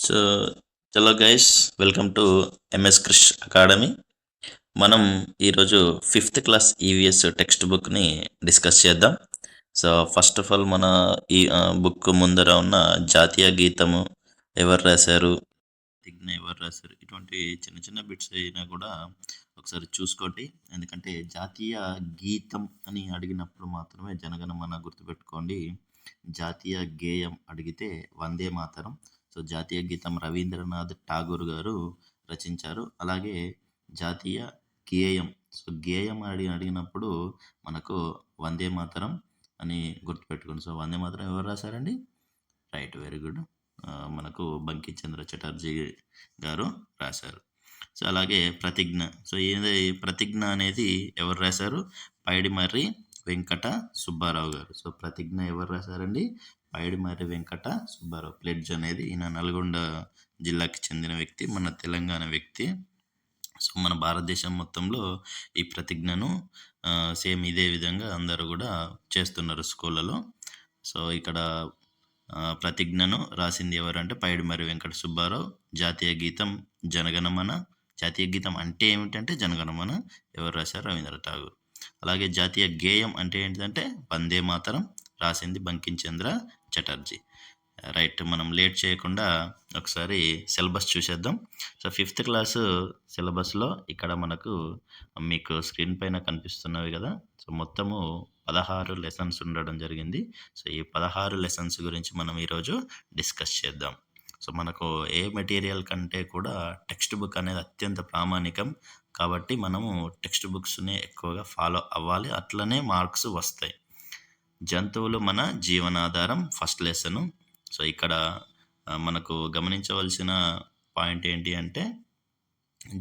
So చలో guys, welcome to MS Krish academy. మనం ఈరోజు ఫిఫ్త్ క్లాస్ ఈవీఎస్ టెక్స్ట్ బుక్ని డిస్కస్ చేద్దాం. సో ఫస్ట్ ఆఫ్ ఆల్ మన ఈ బుక్ ముందర ఉన్న జాతీయ గీతము ఎవరు రాశారు, ప్రతిజ్ఞ ఎవరు రాశారు, ఇటువంటి చిన్న చిన్న బిట్స్ అయినా కూడా ఒకసారి చూసుకోండి. ఎందుకంటే జాతీయ గీతం అని అడిగినప్పుడు మాత్రమే జనగణమన గుర్తుపెట్టుకోండి. జాతీయ గేయం అడిగితే వందే మాతరం. సో జాతీయ గీతం రవీంద్రనాథ్ ఠాగూర్ గారు రచించారు. అలాగే జాతీయ గేయం, సో గేయం అడిగినప్పుడు మనకు వందే మాతరం అని గుర్తుపెట్టుకోండి. సో వందే మాతరం ఎవరు రాశారండి? Right, very good. మనకు బంకించంద్ర చటర్జీ గారు రాశారు. సో అలాగే ప్రతిజ్ఞ, సో ఏది ప్రతిజ్ఞ అనేది ఎవరు రాశారు? పైడిమర్రి వెంకట సుబ్బారావు గారు. సో ప్రతిజ్ఞ ఎవరు రాశారండి? పైడిమర్రి వెంకట సుబ్బారావు. ప్లెడ్జ్ అనేది ఈయన నల్గొండ జిల్లాకి చెందిన వ్యక్తి, మన తెలంగాణ వ్యక్తి. సో మన భారతదేశం మొత్తంలో ఈ ప్రతిజ్ఞను సేమ్ ఇదే విధంగా అందరూ కూడా చేస్తున్నారు స్కూళ్ళలో. సో ఇక్కడ ప్రతిజ్ఞను రాసింది ఎవరంటే పైడిమర్రి వెంకట సుబ్బారావు. జాతీయ గీతం జనగణమన. జాతీయ గీతం అంటే ఏమిటంటే జనగణమన. ఎవరు రాశారు? రవీంద్రనాథ్ ఠాగూర్. అలాగే జాతీయ గేయం అంటే ఏంటిదంటే వందే మాతరం. రాసింది బంకించంద్ర చటర్జీ. రైట్, మనం లేట్ చేయకుండా ఒకసారి సిలబస్ చూసేద్దాం. సో ఫిఫ్త్ క్లాసు సిలబస్లో ఇక్కడ మనకు మీకు స్క్రీన్ పైన కనిపిస్తున్నవి కదా. సో మొత్తము 16 లెసన్స్ ఉండడం జరిగింది. సో ఈ 16 లెసన్స్ గురించి మనం ఈరోజు డిస్కస్ చేద్దాం. సో మనకు ఏ మెటీరియల్ కంటే కూడా టెక్స్ట్ బుక్ అనేది అత్యంత ప్రామాణికం. కాబట్టి మనము టెక్స్ట్ బుక్స్ని ఎక్కువగా ఫాలో అవ్వాలి, అట్లనే మార్క్స్ వస్తాయి. జంతువులు మన జీవనాధారం ఫస్ట్ లెసను. సో ఇక్కడ మనకు గమనించవలసిన పాయింట్ ఏంటి అంటే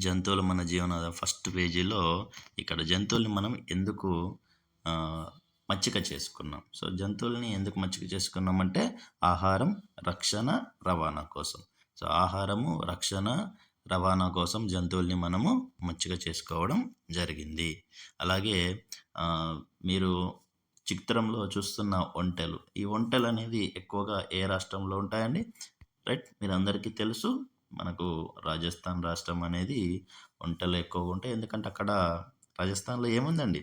జంతువులు మన జీవనాధారం ఫస్ట్ పేజీలో ఇక్కడ జంతువుల్ని మనం ఎందుకు మచ్చిక చేసుకున్నాం. సో జంతువుల్ని ఎందుకు మచ్చిక చేసుకున్నామంటే ఆహారం, రక్షణ, రవాణా కోసం. సో ఆహారము, రక్షణ, రవాణా కోసం జంతువుల్ని మనము మచ్చిక చేసుకోవడం జరిగింది. అలాగే మీరు చిత్రంలో చూస్తున్న ఒంటెలు, ఈ ఒంటెలు అనేది ఎక్కువగా ఏ రాష్ట్రంలో ఉంటాయండి? రైట్, మీరు అందరికీ తెలుసు, మనకు రాజస్థాన్ రాష్ట్రం అనేది ఒంటెలు ఎక్కువగా ఉంటాయి. ఎందుకంటే అక్కడ రాజస్థాన్లో ఏముందండి?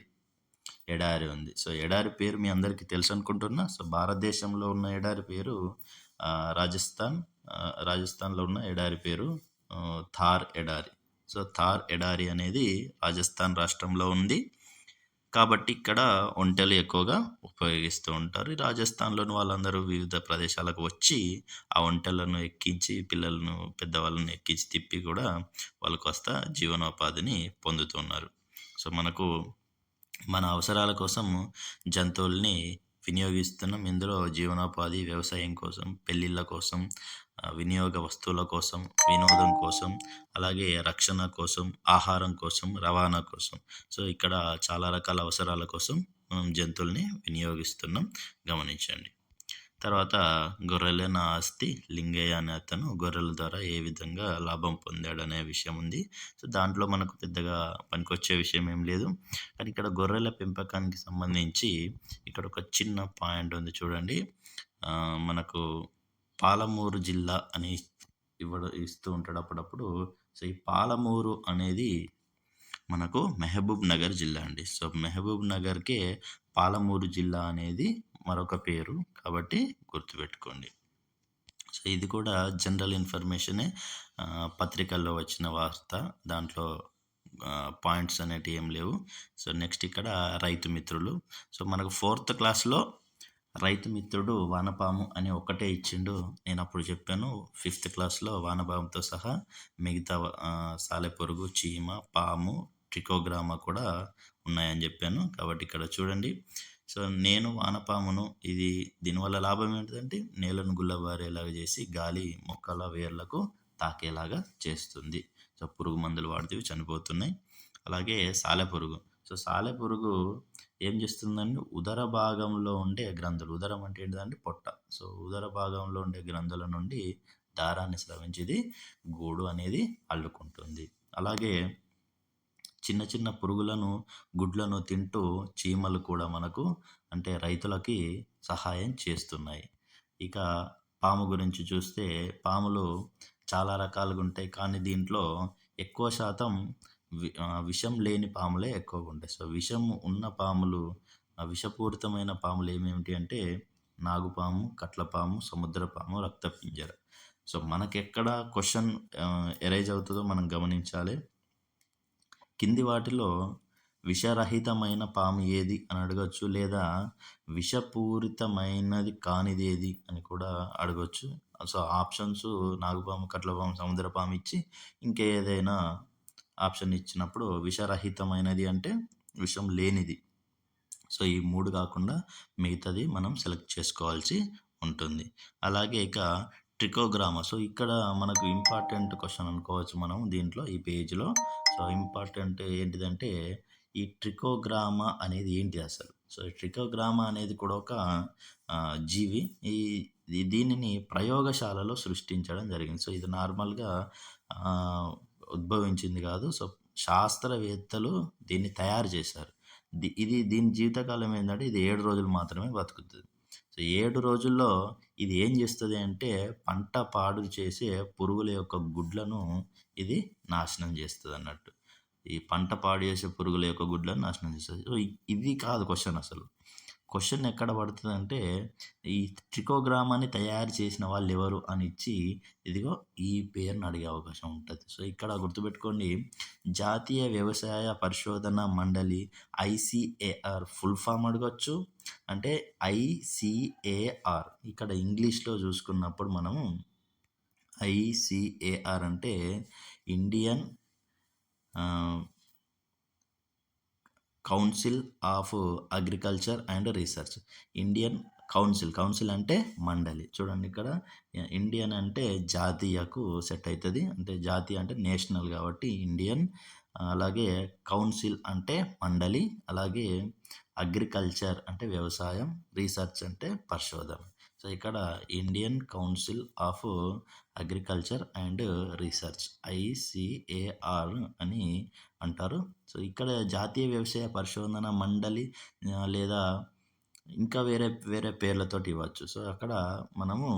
ఎడారి ఉంది. సో ఎడారి పేరు మీ అందరికీ తెలుసు అనుకుంటున్నా. సో భారతదేశంలో ఉన్న ఎడారి పేరు రాజస్థాన్లో ఉన్న ఎడారి పేరు థార్ ఎడారి. సో థార్ ఎడారి అనేది రాజస్థాన్ రాష్ట్రంలో ఉంది. కాబట్టి ఇక్కడ ఒంటెలు ఎక్కువగా ఉపయోగిస్తూ ఉంటారు. రాజస్థాన్లోని వాళ్ళందరూ వివిధ ప్రదేశాలకు వచ్చి ఆ ఒంటెలను ఎక్కించి పిల్లలను, పెద్దవాళ్ళని ఎక్కించి తిప్పి కూడా వాళ్ళు కాస్త జీవనోపాధిని పొందుతున్నారు. సో మనకు మన అవసరాల కోసం జంతువుల్ని వినియోగిస్తున్నాం. ఇందులో జీవనోపాధి, వ్యవసాయం కోసం, పెళ్ళిళ్ళ కోసం, వినియోగ వస్తువుల కోసం, వినోదం కోసం, అలాగే రక్షణ కోసం, ఆహారం కోసం, రవాణా కోసం. సో ఇక్కడ చాలా రకాల అవసరాల కోసం మనం జంతువుల్ని వినియోగిస్తున్నాం, గమనించండి. తర్వాత గొర్రెలే నా ఆస్తి, లింగయ్య అనే అతను గొర్రెల ద్వారా ఏ విధంగా లాభం పొందాడు అనే విషయం ఉంది. సో దాంట్లో మనకు పెద్దగా పనికొచ్చే విషయం ఏం లేదు. కానీ ఇక్కడ గొర్రెల పెంపకానికి సంబంధించి ఇక్కడ ఒక చిన్న పాయింట్ ఉంది చూడండి. మనకు పాలమూరు జిల్లా అని ఇస్తూ ఉంటాడు అప్పుడప్పుడు. సో ఈ పాలమూరు అనేది మనకు మహబూబ్ నగర్ జిల్లా అండి. సో మహబూబ్ నగర్కే పాలమూరు జిల్లా అనేది మరొక పేరు, కాబట్టి గుర్తుపెట్టుకోండి. సో ఇది కూడా జనరల్ ఇన్ఫర్మేషనే, పత్రికల్లో వచ్చిన వార్త, దాంట్లో పాయింట్స్ అనేటివి ఏం లేవు. సో నెక్స్ట్ ఇక్కడ రైతు మిత్రులు. సో మనకు 4th క్లాస్లో రైతు మిత్రుడు వానపాము అని ఒకటే ఇచ్చిండు. నేను అప్పుడు చెప్పాను 5th క్లాస్లో వానపాముతో సహా మిగతా సాలెపురుగు, చీమ, పాము, ట్రికోగ్రామా కూడా ఉన్నాయని చెప్పాను. కాబట్టి ఇక్కడ చూడండి. సో నేను వానపామును, దీనివల్ల లాభం ఏంటంటే నేలను గుల్లబారేలాగా చేసి గాలి మొక్కల వేర్లకు తాకేలాగా చేస్తుంది. సో పురుగు మందులు వాడితే చనిపోతున్నాయి. అలాగే సాలెపురుగు. సో సాలెపురుగు ఏం చేస్తుందండి? ఉదర భాగంలో ఉండే గ్రంథులు, ఉదరం అంటే ఏంటిదంటే పొట్ట. సో ఉదర భాగంలో ఉండే గ్రంథుల నుండి దారాన్ని స్రవించి గూడు అనేది అల్లుకుంటుంది. అలాగే చిన్న చిన్న పురుగులను, గుడ్లను తింటూ చీమలు కూడా మనకు అంటే రైతులకి సహాయం చేస్తున్నాయి. ఇక పాము గురించి చూస్తే పాములు చాలా రకాలుగా ఉంటాయి. కానీ దీంట్లో ఎక్కువ శాతం విషం లేని పాములే ఎక్కువగా ఉంటాయి. సో, విషం ఉన్న పాములు విషపూరితమైన పాములు ఏమేమిటి అంటే నాగుపాము, కట్లపాము, సముద్రపాము, రక్తపింజర. సో, మనకెక్కడ క్వెషన్ ఎరైజ్ అవుతదో మనం గమనించాలి. కింది వాటిలో విషరహితమైన పాము ఏది అని అడగొచ్చు. లేదా విషపూరితమైనది కానిదేది అని కూడా అడగొచ్చు. సో, ఆప్షన్స్ నాగుపాము, కట్లపాము, సముద్రపాము ఇచ్చి ఇంకేదైనా ఆప్షన్ ఇచ్చినప్పుడు విషరహితమైనది అంటే విషం లేనిది. సో, ఈ 3 కాకుండా మిగతాది మనం సెలెక్ట్ చేసుకోవాల్సి ఉంటుంది. అలాగే ఇక ట్రికోగ్రామా. సో, ఇక్కడ మనకు ఇంపార్టెంట్ క్వెషన్ అనుకోవచ్చు మనం దీంట్లో ఈ పేజ్‌లో. సో, ఇంపార్టెంట్ ఏంటిదంటే ఈ ట్రికోగ్రామా అనేది ఏంటి అసలు? సో, ట్రికోగ్రామా అనేది కూడా ఒక జీవి. దీనిని ప్రయోగశాలలో సృష్టించడం జరిగింది. సో, ఇది నార్మల్‌గా ఉద్భవించింది కాదు. సో, శాస్త్రవేత్తలు దీన్ని తయారు చేశారు. దీని జీవితకాలం ఏందంటే ఇది 7 రోజులు మాత్రమే బతుకుతది. సో, 7 రోజుల్లో ఇది ఏం చేస్తది అంటే పంట పాడు చేసే పురుగుల యొక్క గుడ్లను ఇది నాశనం చేస్తదన్నట్టు. ఈ పంట పాడు చేసే పురుగుల యొక్క గుడ్లను నాశనం చేస్తది. సో, ఇది కాదు క్వెషన్ అసలు. క్వెషన్ ఎక్కడ పడుతదంటే ఈ ట్రికోగ్రామాని తయారు చేసిన వాళ్ళెవరు అని ఇచ్చి ఇదిగో ఈ పేరుని అడిగే అవకాశం ఉంటది. సో, ఇక్కడ గుర్తుపెట్టుకోండి జాతీయ వ్యవసాయ పరిశోధన మండలి ఐసీఏఆర్ ఫుల్ ఫామ్ అడగొచ్చు. అంటే ఐసీఏఆర్ ఇక్కడ ఇంగ్లీష్‌లో చూసుకున్నప్పుడు మనము ఐసీఏఆర్ అంటే Indian council of agriculture and research. Indian council అంటే మండలి. చూడండి ఇక్కడ ఇండియన్ అంటే జాతీయకు సెట్ అవుతుంది. అంటే జాతీయ అంటే నేషనల్ కాబట్టి ఇండియన్. అలాగే కౌన్సిల్ అంటే మండలి. అలాగే అగ్రికల్చర్ అంటే వ్యవసాయం, రీసెర్చ్ అంటే పరిశోధన. సో, ఇక్కడ Indian council of agriculture and research ICAR అని అంటారు. సో, ఇక్కడ జాతీయ వ్యవసాయ పరిశోధన మండలి లేదా ఇంకా వేరే పేర్లతోటి ఇవ్వచ్చు. సో, అక్కడ మనము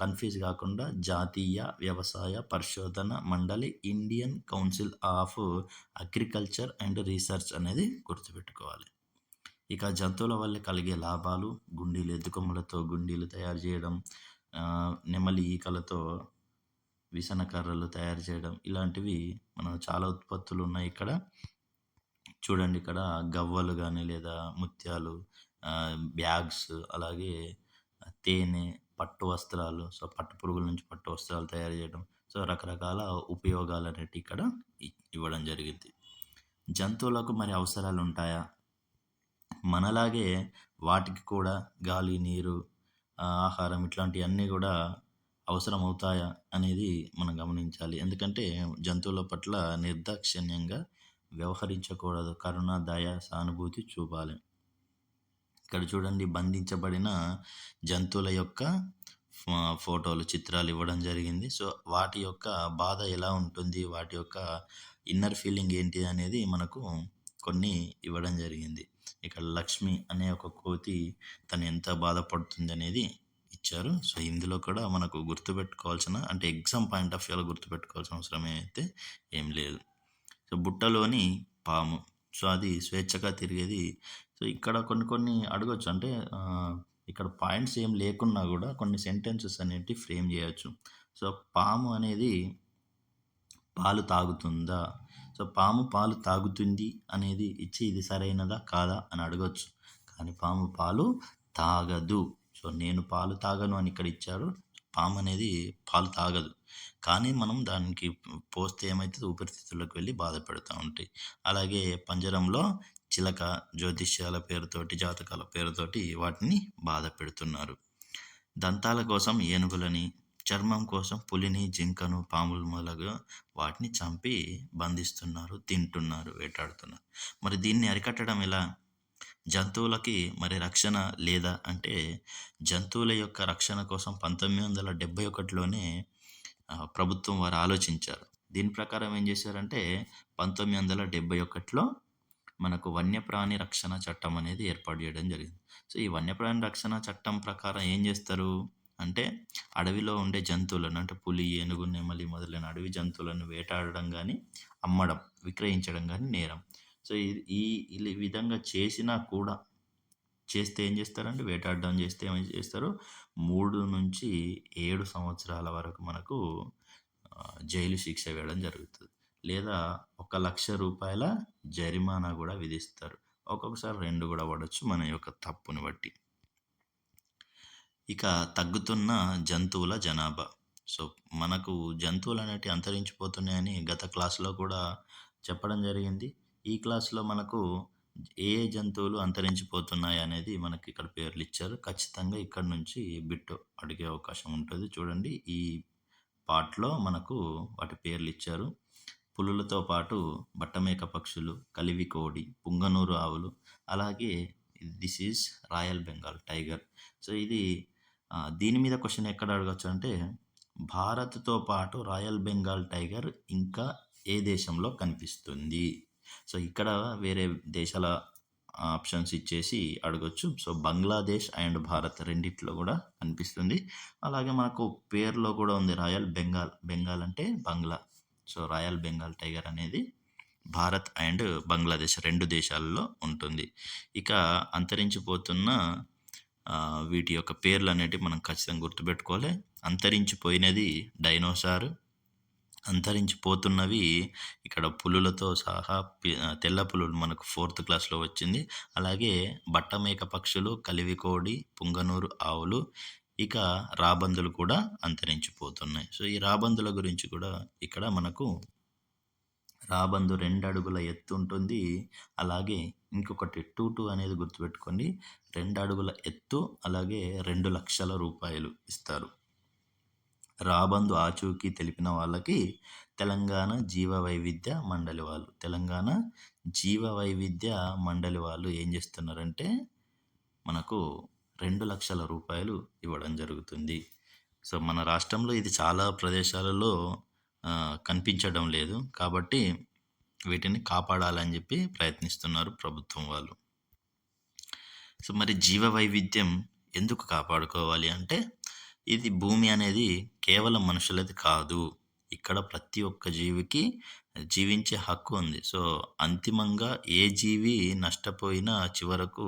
కన్ఫ్యూజ్ కాకుండా జాతీయ వ్యవసాయ పరిశోధన మండలి Indian council of agriculture and research అనేది గుర్తుపెట్టుకోవాలి. ఇక జంతువుల వల్ల కలిగే లాభాలు ఎద్దుకొమ్మలతో గుండీలు తయారు చేయడం, నెమలి ఈకలతో విసనకర్రలు తయారు చేయడం ఇలాంటివి మనం చాలా ఉత్పత్తులు ఉన్నాయి ఇక్కడ. చూడండి ఇక్కడ గవ్వలు కానీ లేదా ముత్యాలు, బ్యాగ్స్, అలాగే తేనె, పట్టు వస్త్రాలు. సో, పట్టు పురుగుల నుంచి పట్టు వస్త్రాలు తయారు చేయడం. సో, రకరకాల ఉపయోగాలు అనేటివి ఇక్కడ ఇవ్వడం జరిగింది. జంతువులకు మరి అవసరాలు ఉంటాయా? మనలాగే వాటికి కూడా గాలి, నీరు, ఆహారం ఇట్లాంటివన్నీ కూడా అవసరం అవుతాయా అనేది మనం గమనించాలి. ఎందుకంటే జంతువుల పట్ల నిర్దాక్షిణ్యంగా వ్యవహరించకూడదు. కరుణ, దయ, సానుభూతి చూపాలి. ఇక్కడ చూడండి బంధించబడిన జంతువుల యొక్క ఫోటోలు, చిత్రాలు ఇవ్వడం జరిగింది. సో, వాటి యొక్క బాధ ఎలా ఉంటుంది, వాటి యొక్క ఇన్నర్ ఫీలింగ్ ఏంటి అనేది మనకు కొన్ని ఇవ్వడం జరిగింది. ఇక్కడ లక్ష్మి అనే ఒక కోతి తను ఎంత బాధపడుతుంది అనేది ఇచ్చారు. సో, ఇందులో కూడా మనకు గుర్తుపెట్టుకోవాల్సిన అంటే ఎగ్జామ్ పాయింట్ ఆఫ్ వ్యూలో గుర్తుపెట్టుకోవాల్సిన అవసరం అయితే ఏం లేదు. సో, బుట్టలోని పాము. సో, అది స్వేచ్ఛగా తిరిగేది. సో, ఇక్కడ కొన్ని అడగొచ్చు. అంటే ఇక్కడ పాయింట్స్ ఏం లేకున్నా కూడా కొన్ని సెంటెన్సెస్ అనేటివి ఫ్రేమ్ చేయొచ్చు. సో, పాము అనేది పాలు తాగుతుందా? సో, పాము పాలు తాగుతుంది అనేది ఇచ్చి ఇది సరైనదా కాదా అని అడగొచ్చు. కానీ పాము పాలు తాగదు. సో, నేను పాలు తాగను అని ఇక్కడ ఇచ్చారు. పాము అనేది పాలు తాగదు. కానీ మనం దానికి పోస్తే ఏమైతుంది ఊపిరితిత్తుల్లోకి వెళ్ళి బాధ పెడతా ఉంటాయి. అలాగే పంజరంలో చిలక జ్యోతిష్యాల పేరుతోటి, జాతకాల పేరుతోటి వాటిని బాధ పెడుతున్నారు. దంతాల కోసం ఏనుగులని, చర్మం కోసం పులిని, జింకను, పాములు మొదలగు వాటిని చంపి బంధిస్తున్నారు, తింటున్నారు, వేటాడుతున్నారు. మరి దీన్ని అరికట్టడం ఎలా? జంతువులకి మరి రక్షణ లేదా అంటే జంతువుల యొక్క రక్షణ కోసం 1971లోనే ప్రభుత్వం వారు ఆలోచించారు. దీని ప్రకారం ఏం చేశారంటే 1971లో మనకు వన్యప్రాణి రక్షణ చట్టం అనేది ఏర్పాటు చేయడం జరిగింది. సో, ఈ వన్యప్రాణి రక్షణ చట్టం ప్రకారం ఏం చేస్తారు? అంటే అడవిలో ఉండే జంతువులను అంటే పులి, ఏనుగు, నెమలి మొదలైన అడవి జంతువులను వేటాడడం గానీ, అమ్మడం, విక్రయించడం గానీ నేరం. సో, ఈ ఈ విధంగా చేసినా కూడా చేస్తే ఏం చేస్తారంటే వేటాడడం చేస్తే ఏం చేస్తారు 3-7 సంవత్సరాల వరకు మనకు జైలు శిక్ష వేయడం జరుగుతుంది. లేదా రూ. 1,00,000 జరిమానా కూడా విధిస్తారు. ఒక్కొక్కసారి 2 కూడా పడొచ్చు మన యొక్క తప్పుని బట్టి. ఇక తగ్గుతున్న జంతువుల జనాభా. సో, మనకు జంతువులు అనేటివి అంతరించిపోతున్నాయని గత క్లాస్‌లో కూడా చెప్పడం జరిగింది. ఈ క్లాస్‌లో మనకు ఏ ఏ జంతువులు అంతరించిపోతున్నాయి అనేది మనకి ఇక్కడ పేర్లు ఇచ్చారు. ఖచ్చితంగా ఇక్కడ నుంచి బిట్ అడిగే అవకాశం ఉంటది. చూడండి ఈ పార్ట్‌లో మనకు వాటి పేర్లు ఇచ్చారు. పులులతో పాటు బట్టమేక పక్షులు, కలివికోడి, పుంగనూరు ఆవులు, అలాగే this is royal Bengal tiger. So, ఇది దీని మీద క్వెషన్ ఎక్కడ అడగొచ్చు అంటే, భారత్‌తో పాటు రాయల్ బెంగాల్ టైగర్ ఇంకా ఏ దేశంలో కనిపిస్తుంది? సో, ఇక్కడ వేరే దేశాల ఆప్షన్స్ ఇచ్చేసి అడగొచ్చు. సో, బంగ్లాదేశ్ అండ్ భారత్ రెండిట్లో కూడా కనిపిస్తుంది. అలాగే మనకు పేరులో కూడా ఉంది రాయల్ బెంగాల్. బెంగాల్ అంటే బంగ్లా. సో, రాయల్ బెంగాల్ టైగర్ అనేది భారత్ అండ్ బంగ్లాదేశ్ 2 దేశాలలో ఉంటుంది. ఇక అంతరించిపోతున్న వీటి యొక్క పేర్లు అనేటివి మనం ఖచ్చితంగా గుర్తుపెట్టుకోవాలి. అంతరించిపోయినది డైనోసార్. అంతరించిపోతున్నవి ఇక్కడ పులులతో సహా తెల్ల పులులు మనకు 4th క్లాస్‌లో వచ్చింది. అలాగే బట్టమేక పక్షులు, కలివికోడి, పుంగనూరు ఆవులు, ఇక రాబందులు కూడా అంతరించిపోతున్నాయి. సో, ఈ రాబందుల గురించి కూడా ఇక్కడ మనకు రాబందు 2 అడుగుల ఎత్తు ఉంటుంది. అలాగే ఇంకొకటి టూటు అనేది గుర్తుపెట్టుకోండి. 2 అడుగుల ఎత్తు అలాగే రూ. 2,00,000 ఇస్తారు. రాబందు ఆచూకీ తెలిపిన వాళ్ళకి తెలంగాణ జీవ వైవిధ్య మండలి వాళ్ళు తెలంగాణ జీవ వైవిధ్య మండలి వాళ్ళు ఏం చేస్తున్నారంటే మనకు రూ. 2,00,000 ఇవ్వడం జరుగుతుంది. సో, మన రాష్ట్రంలో ఇది చాలా ప్రదేశాలలో కనిపించడం లేదు. కాబట్టి వీటిని కాపాడాలని చెప్పి ప్రయత్నిస్తున్నారు ప్రభుత్వం వాళ్ళు. సో, మరి జీవ వైవిధ్యం ఎందుకు కాపాడుకోవాలి అంటే, ఇది భూమి అనేది కేవలం మనుషులది కాదు. ఇక్కడ ప్రతి ఒక్క జీవికి జీవించే హక్కు ఉంది. సో, అంతిమంగా ఏ జీవి నష్టపోయినా చివరకు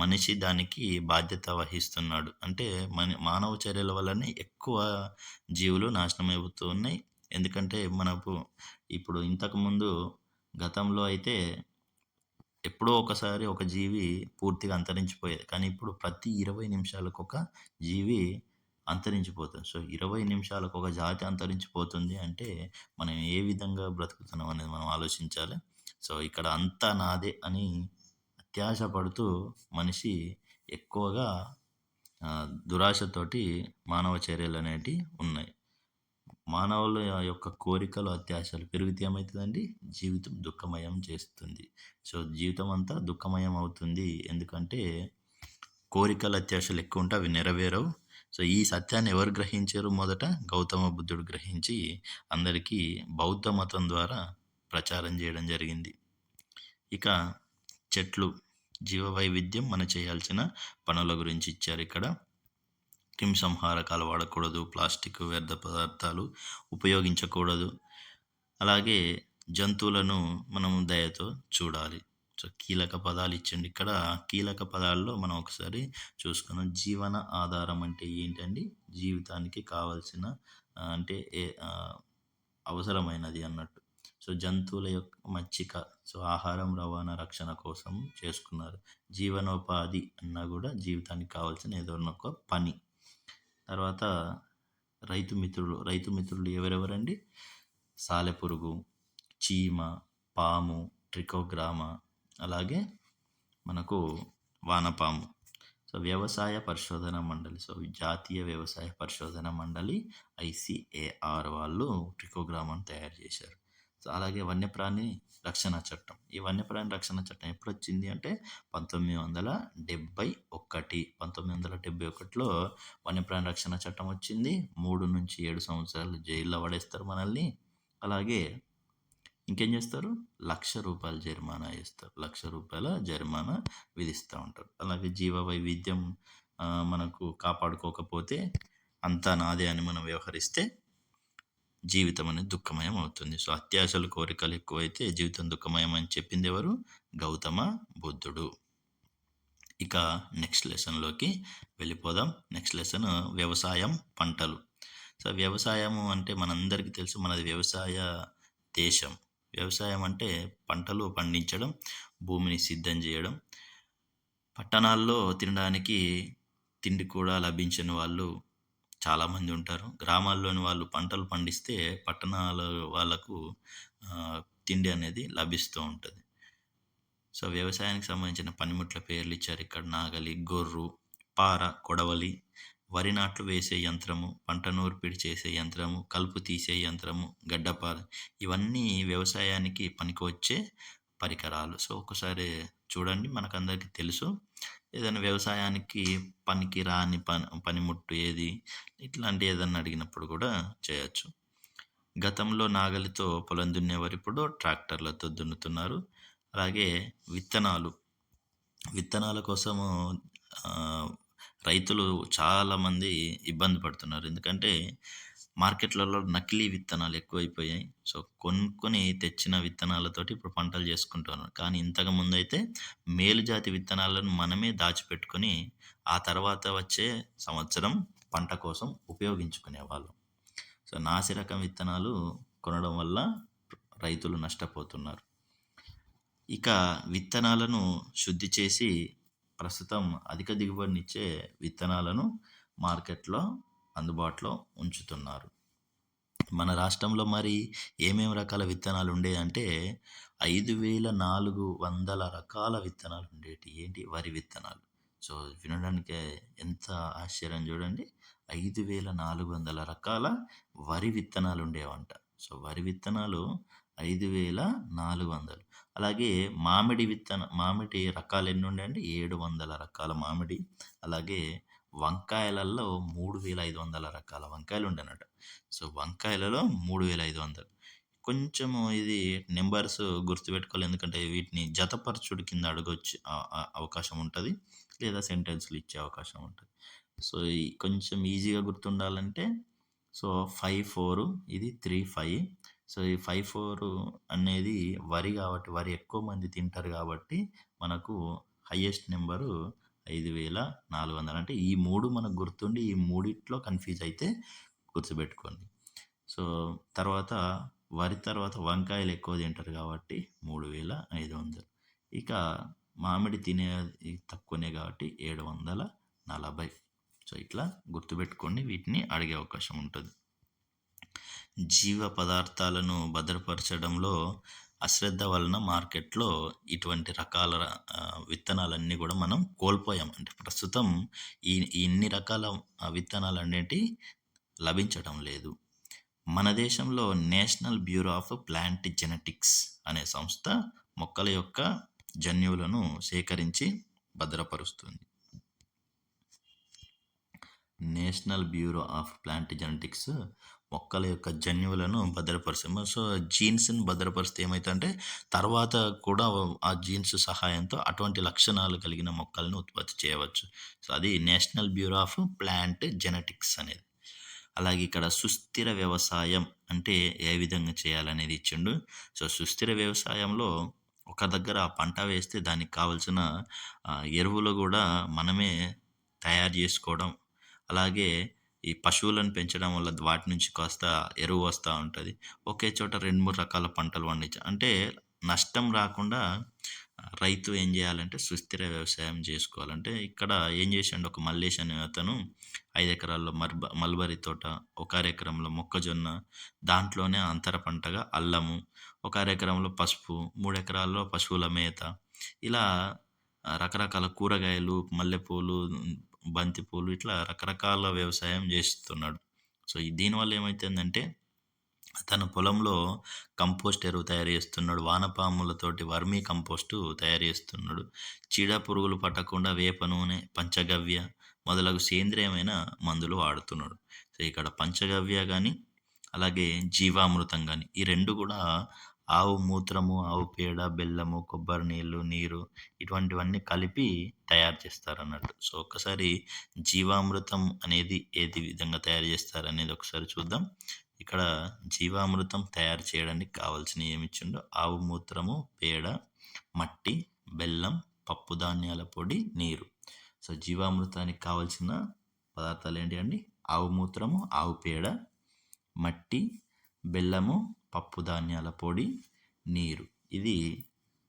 మనిషి దానికి బాధ్యత వహిస్తున్నాడు. అంటే మానవ చర్యల వల్లనే ఎక్కువ జీవులు నాశనమైపోతూ ఉన్నాయి. ఎందుకంటే మనకు ఇప్పుడు ఇంతకుముందు గతంలో అయితే ఎప్పుడో ఒకసారి ఒక జీవి పూర్తిగా అంతరించిపోయేది. కానీ ఇప్పుడు ప్రతి 20 నిమిషాలకు ఒక జీవి అంతరించిపోతుంది. సో, 20 నిమిషాలకు ఒక జాతి అంతరించిపోతుంది అంటే మనం ఏ విధంగా బ్రతుకుతున్నాం అనేది మనం ఆలోచించాలి. సో, ఇక్కడ అంతా నాదే అని అత్యాశ పడుతూ మనిషి ఎక్కువగా దురాశతోటి మానవ చర్యలనేటివి ఉన్నాయి. మానవుల యొక్క కోరికలు, అత్యాశలు పెరిగితే ఏమైతదండి? జీవితం దుఃఖమయం చేస్తుంది. సో, జీవితం అంతా దుఃఖమయం అవుతుంది. ఎందుకంటే కోరికలు, అత్యాశలు ఎక్కువుంటే అవి నెరవేరవు. సో, ఈ సత్యాన్ని ఎవరు గ్రహించారు మొదట? గౌతమ బుద్ధుడు గ్రహించి అందరికీ బౌద్ధ మతం ద్వారా ప్రచారం చేయడం జరిగింది. ఇక చెట్లు, జీవ వైవిధ్యం మనం చేయాల్సిన పనుల గురించి ఇచ్చారు ఇక్కడ. క్రిమిసంహారకాలు వాడకూడదు, ప్లాస్టిక్ వ్యర్థ పదార్థాలు ఉపయోగించకూడదు. అలాగే జంతువులను మనం దయతో చూడాలి. సో, కీలక పదాలు ఇచ్చిండు ఇక్కడ. కీలక పదాల్లో మనం ఒకసారి చూసుకుందాం. జీవన ఆధారం అంటే ఏంటండి? జీవితానికి కావాల్సిన అంటే అవసరమైనది అన్నట్టు. సో, జంతువుల యొక్క మచ్చిక, సో ఆహారం, రవాణా, రక్షణ కోసం చేసుకున్నారు. జీవనోపాధి అన్నా కూడా జీవితానికి కావాల్సిన ఏదో ఒక పని. తర్వాత రైతు మిత్రులు. రైతు మిత్రులు ఎవరెవరండి? సాలెపురుగు, చీమ, పాము, ట్రికోగ్రామ, అలాగే మనకు వానపాము. సో, వ్యవసాయ పరిశోధన మండలి. సో, జాతీయ వ్యవసాయ పరిశోధన మండలి ICAR వాళ్ళు ట్రికోగ్రామాను తయారు చేశారు. సో, అలాగే వన్యప్రాణి రక్షణ చట్టం. ఈ వన్యప్రాణి రక్షణ చట్టం ఎప్పుడొచ్చింది అంటే 1971. 1971లో వన్యప్రాణి రక్షణ చట్టం వచ్చింది. 3-7 సంవత్సరాలు జైల్లో పడేస్తారు మనల్ని. అలాగే ఇంకేం చేస్తారు? రూ. 1,00,000 జరిమానా వేస్తారు. రూ. 1,00,000 జరిమానా విధిస్తూ ఉంటారు. అలాగే జీవ వైవిధ్యం మనకు కాపాడుకోకపోతే అంతా నాదే అని మనం వ్యవహరిస్తే జీవితం అనేది దుఃఖమయం అవుతుంది. సో, అత్యాశలు, కోరికలు ఎక్కువైతే జీవితం దుఃఖమయం అని చెప్పింది ఎవరు? గౌతమ బుద్ధుడు. ఇక నెక్స్ట్ లెసన్‌లోకి వెళ్ళిపోదాం. నెక్స్ట్ లెసన్ వ్యవసాయం, పంటలు. సో, వ్యవసాయము అంటే మనందరికీ తెలుసు మనది వ్యవసాయ దేశం. వ్యవసాయం అంటే పంటలు పండించడం, భూమిని సిద్ధం చేయడం. పట్టణాల్లో తినడానికి తిండి కూడా లభించని వాళ్ళు చాలామంది ఉంటారు. గ్రామాల్లోని వాళ్ళు పంటలు పండిస్తే పట్టణాల వాళ్ళకు తిండి అనేది లభిస్తూ ఉంటది. సో, వ్యవసాయానికి సంబంధించిన పనిముట్ల పేర్లు ఇచ్చారు ఇక్కడ. నాగలి, గొర్రు, పార, కొడవలి, వరి నాట్లు వేసే యంత్రము, పంట నూర్పిడి చేసే యంత్రము, కలుపు తీసే యంత్రము, గడ్డపార, ఇవన్నీ వ్యవసాయానికి పనికొచ్చే పరికరాలు. సో, ఒకసారి చూడండి, మనకందరికీ తెలుసు. ఏదైనా వ్యవసాయానికి పనికి రాని పనిముట్టు ఏది, ఇట్లాంటి ఏదన్నా అడిగినప్పుడు కూడా చేయొచ్చు. గతంలో నాగలితో పొలం దున్నేవారు, ఇప్పుడు ట్రాక్టర్లతో దున్నుతున్నారు. అలాగే విత్తనాలు. విత్తనాల కోసము రైతులు చాలామంది ఇబ్బంది పడుతున్నారు. ఎందుకంటే మార్కెట్లలో నకిలీ విత్తనాలు ఎక్కువైపోయాయి. సో, కొనుక్కొని తెచ్చిన విత్తనాలతోటి ఇప్పుడు పంటలు చేసుకుంటున్నారు. కానీ ఇంతకు ముందైతే మేలుజాతి విత్తనాలను మనమే దాచిపెట్టుకొని ఆ తర్వాత వచ్చే సంవత్సరం పంట కోసం ఉపయోగించుకునేవాళ్ళం. సో, నాసి రకం విత్తనాలు కొనడం వల్ల రైతులు నష్టపోతున్నారు. ఇక విత్తనాలను శుద్ధి చేసి ప్రస్తుతం అధిక దిగుబడినిచ్చే విత్తనాలను మార్కెట్‌లో అందుబాటులో ఉంచుతున్నారు. మన రాష్ట్రంలో మరి ఏమేమి రకాల విత్తనాలు ఉండేయంటే 5,400 రకాల విత్తనాలు ఉండేటియి. ఏంటి? వరి విత్తనాలు. సో, వినడానికే ఎంత ఆశ్చర్యం చూడండి. 5,400 రకాల వరి విత్తనాలు ఉండేవంట. సో, వరి విత్తనాలు 5,400. అలాగే మామిడి రకాలు ఎన్ని ఉండేయంటే 700 రకాల మామిడి. అలాగే వంకాయలలో 3,500 రకాల వంకాయలు ఉండేనట. సో, వంకాయలలో 3,500. కొంచెము ఇది నంబర్స్ గుర్తుపెట్టుకోవాలి. ఎందుకంటే వీటిని జతపరచుడు కింద అడగొచ్చు, అవకాశం ఉంటది. లేదా సెంటెన్స్‌లు ఇచ్చే అవకాశం ఉంటది. సో, ఈ కొంచెం ఈజీగా గుర్తుండాలంటే సో, 5, 4 ఇది 3, 5. సో, ఈ 5, 4 అనేది వరి కాబట్టి, వరి ఎక్కువ మంది తింటారు కాబట్టి మనకు హైయెస్ట్ నెంబరు 5,400. అంటే ఈ 3 మనకు గుర్తుండి ఈ మూడిట్లో కన్‌ఫ్యూజ్ అయితే గుర్తుపెట్టుకోండి. సో, తర్వాత వరి తర్వాత వంకాయలు ఎక్కువ తింటారు కాబట్టి 3,500. ఇక మామిడి తినేది తక్కువనే కాబట్టి 740. సో, ఇట్లా గుర్తుపెట్టుకోండి, వీటిని అడిగే అవకాశం ఉంటుంది. జీవ పదార్థాలను భద్రపరచడంలో అశ్రద్ధ వలన మార్కెట్‌లో ఇటువంటి రకాల విత్తనాలన్నీ కూడా మనం కోల్పోయాం. అంటే ప్రస్తుతం ఇన్ని రకాల విత్తనాలనేటివి లభించడం లేదు. మన దేశంలో National Bureau of Plant Genetics అనే సంస్థ మొక్కల యొక్క జన్యువులను సేకరించి భద్రపరుస్తుంది. National Bureau of Plant Genetics మొక్కల యొక్క జన్యువులను భద్రపరుస్తుంది. సో, జీన్స్‌ని భద్రపరిస్తే ఏమైతుందంటే తర్వాత కూడా ఆ జీన్స్ సహాయంతో అటువంటి లక్షణాలు కలిగిన మొక్కలను ఉత్పత్తి చేయవచ్చు. సో, అది national Bureau of Plant genetics అనేది. అలాగే ఇక్కడ సుస్థిర వ్యవసాయం అంటే ఏ విధంగా చేయాలనేది ఇచ్చిండు. సో, సుస్థిర వ్యవసాయంలో ఒక దగ్గర పంట వేస్తే దానికి కావాల్సిన ఎరువులు కూడా మనమే తయారు చేసుకోవడం. అలాగే ఈ పశువులను పెంచడం వల్ల వాటి నుంచి కాస్త ఎరువు వస్తూ ఉంటుంది. ఒకే చోట 2, 3 రకాల పంటలు అంటే నష్టం రాకుండా రైతు ఏం చేయాలంటే సుస్థిర వ్యవసాయం చేసుకోవాలంటే ఇక్కడ ఏం చేసిండు, ఒక మల్లేష్ అనే అతను 5 ఎకరాల్లో మల్బరీ తోట, ఒక ఎకరంలో మొక్కజొన్న, దాంట్లోనే అంతర పంటగా అల్లము, ఒక ఎకరంలో పసుపు, 3 ఎకరాల్లో పశువుల మేత, ఇలా రకరకాల కూరగాయలు, మల్లెపూలు, బంతిపూలు, ఇట్లా రకరకాల వ్యవసాయం చేస్తున్నాడు. సో, దీనివల్ల ఏమైతుందంటే తన పొలంలో కంపోస్ట్ ఎరువు తయారు చేస్తున్నాడు. వానపాములతోటి వర్మీ కంపోస్టు తయారు చేస్తున్నాడు. చీడ పురుగులు పట్టకుండా వేప నూనె, పంచగవ్య మొదలగు సేంద్రియమైన మందులు వాడుతున్నాడు. సో, ఇక్కడ పంచగవ్య కానీ అలాగే జీవామృతం కానీ ఈ 2 కూడా ఆవు మూత్రము, ఆవు పేడ, బెల్లము, కొబ్బరి నీళ్ళు, నీరు ఇటువంటివన్నీ కలిపి తయారు చేస్తారన్నట్టు. సో, ఒక్కసారి జీవామృతం అనేది ఏది విధంగా తయారు చేస్తారనేది ఒకసారి చూద్దాం. ఇక్కడ జీవామృతం తయారు చేయడానికి కావాల్సినవి ఏమిచ్చిండో ఆవు మూత్రము, పేడ, మట్టి, బెల్లం, పప్పు ధాన్యాల పొడి, నీరు. సో, జీవామృతానికి కావాల్సిన పదార్థాలు ఏంటి అండి? ఆవు మూత్రము, ఆవు పేడ, మట్టి, బెల్లము, పప్పు ధాన్యాల పొడి, నీరు. ఇది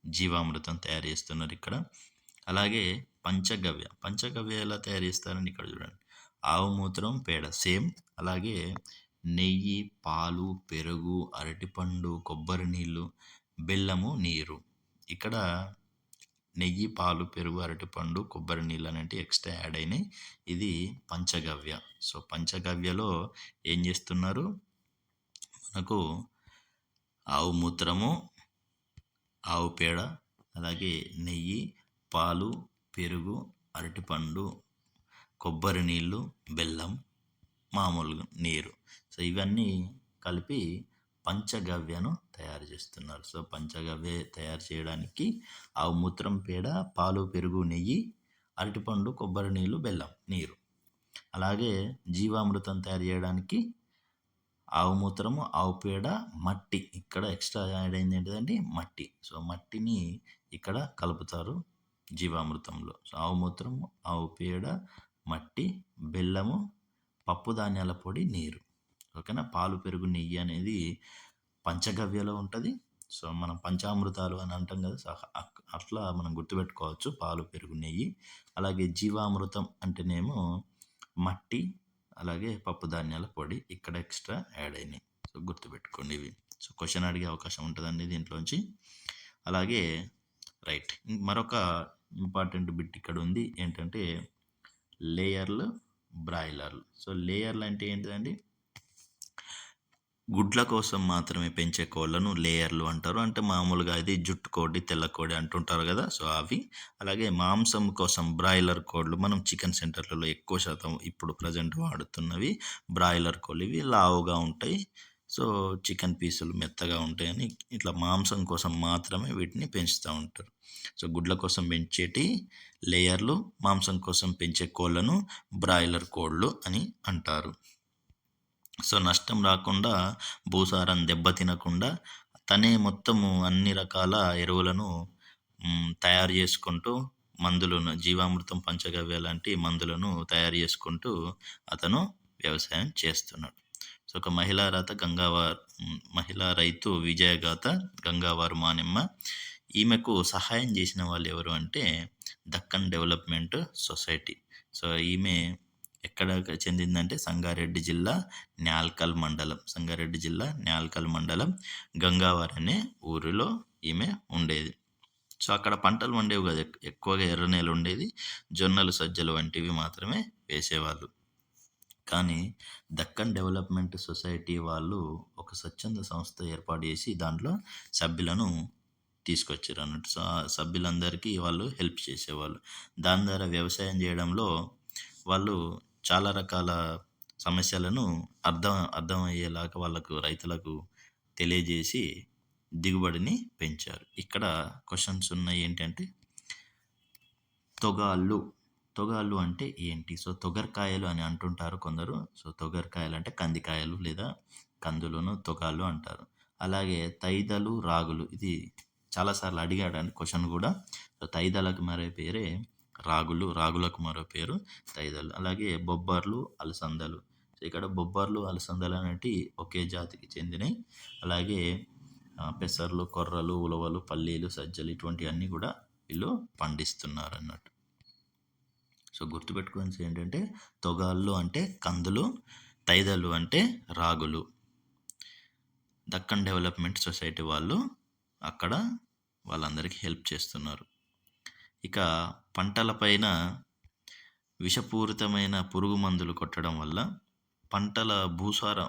జీవామృతం తయారు చేస్తున్నారు ఇక్కడ. అలాగే పంచగవ్య ఎలా తయారు చేస్తారండి? ఇక్కడ చూడండి, ఆవు మూత్రం, పేడ సేమ్. అలాగే నెయ్యి, పాలు, పెరుగు, అరటిపండు, కొబ్బరి నీళ్ళు, బెల్లము, నీరు. ఇక్కడ నెయ్యి, పాలు, పెరుగు, అరటిపండు, కొబ్బరి నీళ్ళు అనేవి ఎక్స్ట్రా యాడ్ అయినాయి. ఇది పంచగవ్య. సో, పంచగవ్యలో ఏం చేస్తున్నారు? మనకు ఆవు మూత్రము, ఆవు పేడ, అలాగే నెయ్యి, పాలు, పెరుగు, అరటిపండు, కొబ్బరి నీళ్ళు, బెల్లం, మామూలుగా నీరు. సో, ఇవన్నీ కలిపి పంచగవ్యను తయారు చేస్తున్నారు. సో, పంచగవ్య తయారు చేయడానికి ఆవు మూత్రం, పేడ, పాలు, పెరుగు, నెయ్యి, అరటిపండు, కొబ్బరి నీళ్ళు, బెల్లం, నీరు. అలాగే జీవామృతం తయారు చేయడానికి ఆవు మూత్రము, ఆవు పేడ, మట్టి. ఇక్కడ ఎక్స్ట్రా యాడ్ అయింది ఏంటిదండి? మట్టి. సో, మట్టిని ఇక్కడ కలుపుతారు జీవామృతంలో. సో, ఆవు మూత్రము, ఆవు పేడ, మట్టి, బెల్లము, పప్పు ధాన్యాల పొడి, నీరు. ఓకేనా? పాలు, పెరుగు, నెయ్యి అనేది పంచగవ్యలో ఉంటుంది. సో, మనం పంచామృతాలు అని అంటాం కదా, సో అట్లా మనం గుర్తుపెట్టుకోవచ్చు పాలు, పెరుగు, నెయ్యి. అలాగే జీవామృతం అంటేనేమో మట్టి, అలాగే పప్పు ధాన్యాల పొడి ఇక్కడ ఎక్స్ట్రా యాడ్ అయినాయి. సో, గుర్తుపెట్టుకోండి ఇవి. సో, క్వశ్చన్ అడిగే అవకాశం ఉంటుందండి దీంట్లోంచి. అలాగే రైట్, మరొక ఇంపార్టెంట్ బిట్ ఇక్కడ ఉంది ఏంటంటే లేయర్లు, బ్రాయిలర్లు. సో, లేయర్లు అంటే ఏంటిదండి? గుడ్ల కోసం మాత్రమే పెంచే కోళ్ళను లేయర్లు అంటారు. అంటే మామూలుగా ఇది జుట్టు కోడి, తెల్ల కోడి అంటుంటారు కదా, సో అవి. అలాగే మాంసం కోసం బ్రాయిలర్ కోళ్ళు, మనం చికెన్ సెంటర్లలో ఎక్కువ శాతం ఇప్పుడు ప్రజెంట్ వాడుతున్నవి బ్రాయిలర్ కోళ్ళు. ఇవి లావుగా ఉంటాయి. సో, చికెన్ పీసులు మెత్తగా ఉంటాయని ఇట్లా మాంసం కోసం మాత్రమే వీటిని పెంచుతూ ఉంటారు. సో, గుడ్ల కోసం పెంచేటి లేయర్లు, మాంసం కోసం పెంచే కోళ్ళను బ్రాయిలర్ కోళ్ళు అని అంటారు. సో, నష్టం రాకుండా, భూసారం దెబ్బతినకుండా తనే మొత్తము అన్ని రకాల ఎరువులను తయారు చేసుకుంటూ, మందులను, జీవామృతం, పంచగవ్య లాంటి మందులను తయారు చేసుకుంటూ అతను వ్యవసాయం చేస్తున్నాడు. సో, ఒక మహిళా రైతు విజయగాథ గంగావారు మానిమ్మ. ఈమెకు సహాయం చేసిన వాళ్ళు ఎవరు అంటే దక్కన్ డెవలప్మెంట్ సొసైటీ. సో, ఈమె ఎక్కడ చెందిందంటే సంగారెడ్డి జిల్లా న్యాల్కల్ మండలం గంగావారి అనే ఊరిలో ఈమె ఉండేది. సో, అక్కడ పంటలు వండేవి కదా, ఎక్కువగా ఎర్ర నేల ఉండేది. జొన్నలు, సజ్జలు వంటివి మాత్రమే వేసేవాళ్ళు. కానీ దక్కన్ డెవలప్మెంట్ సొసైటీ వాళ్ళు ఒక స్వచ్ఛంద సంస్థ ఏర్పాటు చేసి దాంట్లో సభ్యులను తీసుకొచ్చారు అన్నట్టు. సో, ఆ సభ్యులందరికీ వాళ్ళు హెల్ప్ చేసేవాళ్ళు. దాని ద్వారా వ్యవసాయం చేయడంలో వాళ్ళు చాలా రకాల సమస్యలను అర్థమయ్యేలాగా వాళ్ళకు, రైతులకు తెలియజేసి దిగుబడిని పెంచారు. ఇక్కడ క్వశ్చన్స్ ఉన్నాయి ఏంటంటే తొగాళ్ళు అంటే ఏంటి? సో, తొగర్కాయలు అని అంటుంటారు కొందరు. సో, తొగర్కాయలు అంటే కందికాయలు లేదా కందులను తొగాళ్ళు అంటారు. అలాగే తైదలు, రాగులు, ఇది చాలాసార్లు అడిగాడని క్వశ్చన్ కూడా. సో, తైదలకు మరో పేరే రాగులు, రాగులకు మరో పేరు తైదలు. అలాగే బొబ్బర్లు, అలసందలు. సో, ఇక్కడ బొబ్బర్లు, అలసందలు అనేవి ఒకే జాతికి చెందినవి. అలాగే పెసర్లు, కొర్రలు, ఉలవలు, పల్లీలు, సజ్జలు ఇటువంటివన్నీ కూడా వీళ్ళు పండిస్తున్నారు అన్నట్టు. సో, గుర్తుపెట్టుకోవాల్సింది ఏంటంటే తొగాళ్ళు అంటే కందులు, తైదలు అంటే రాగులు. దక్కన్ డెవలప్మెంట్ సొసైటీ వాళ్ళు అక్కడ వాళ్ళందరికీ హెల్ప్ చేస్తున్నారు. ఇక పంటలపైన విషపూరితమైన పురుగు మందులు కొట్టడం వల్ల పంటల భూసారం,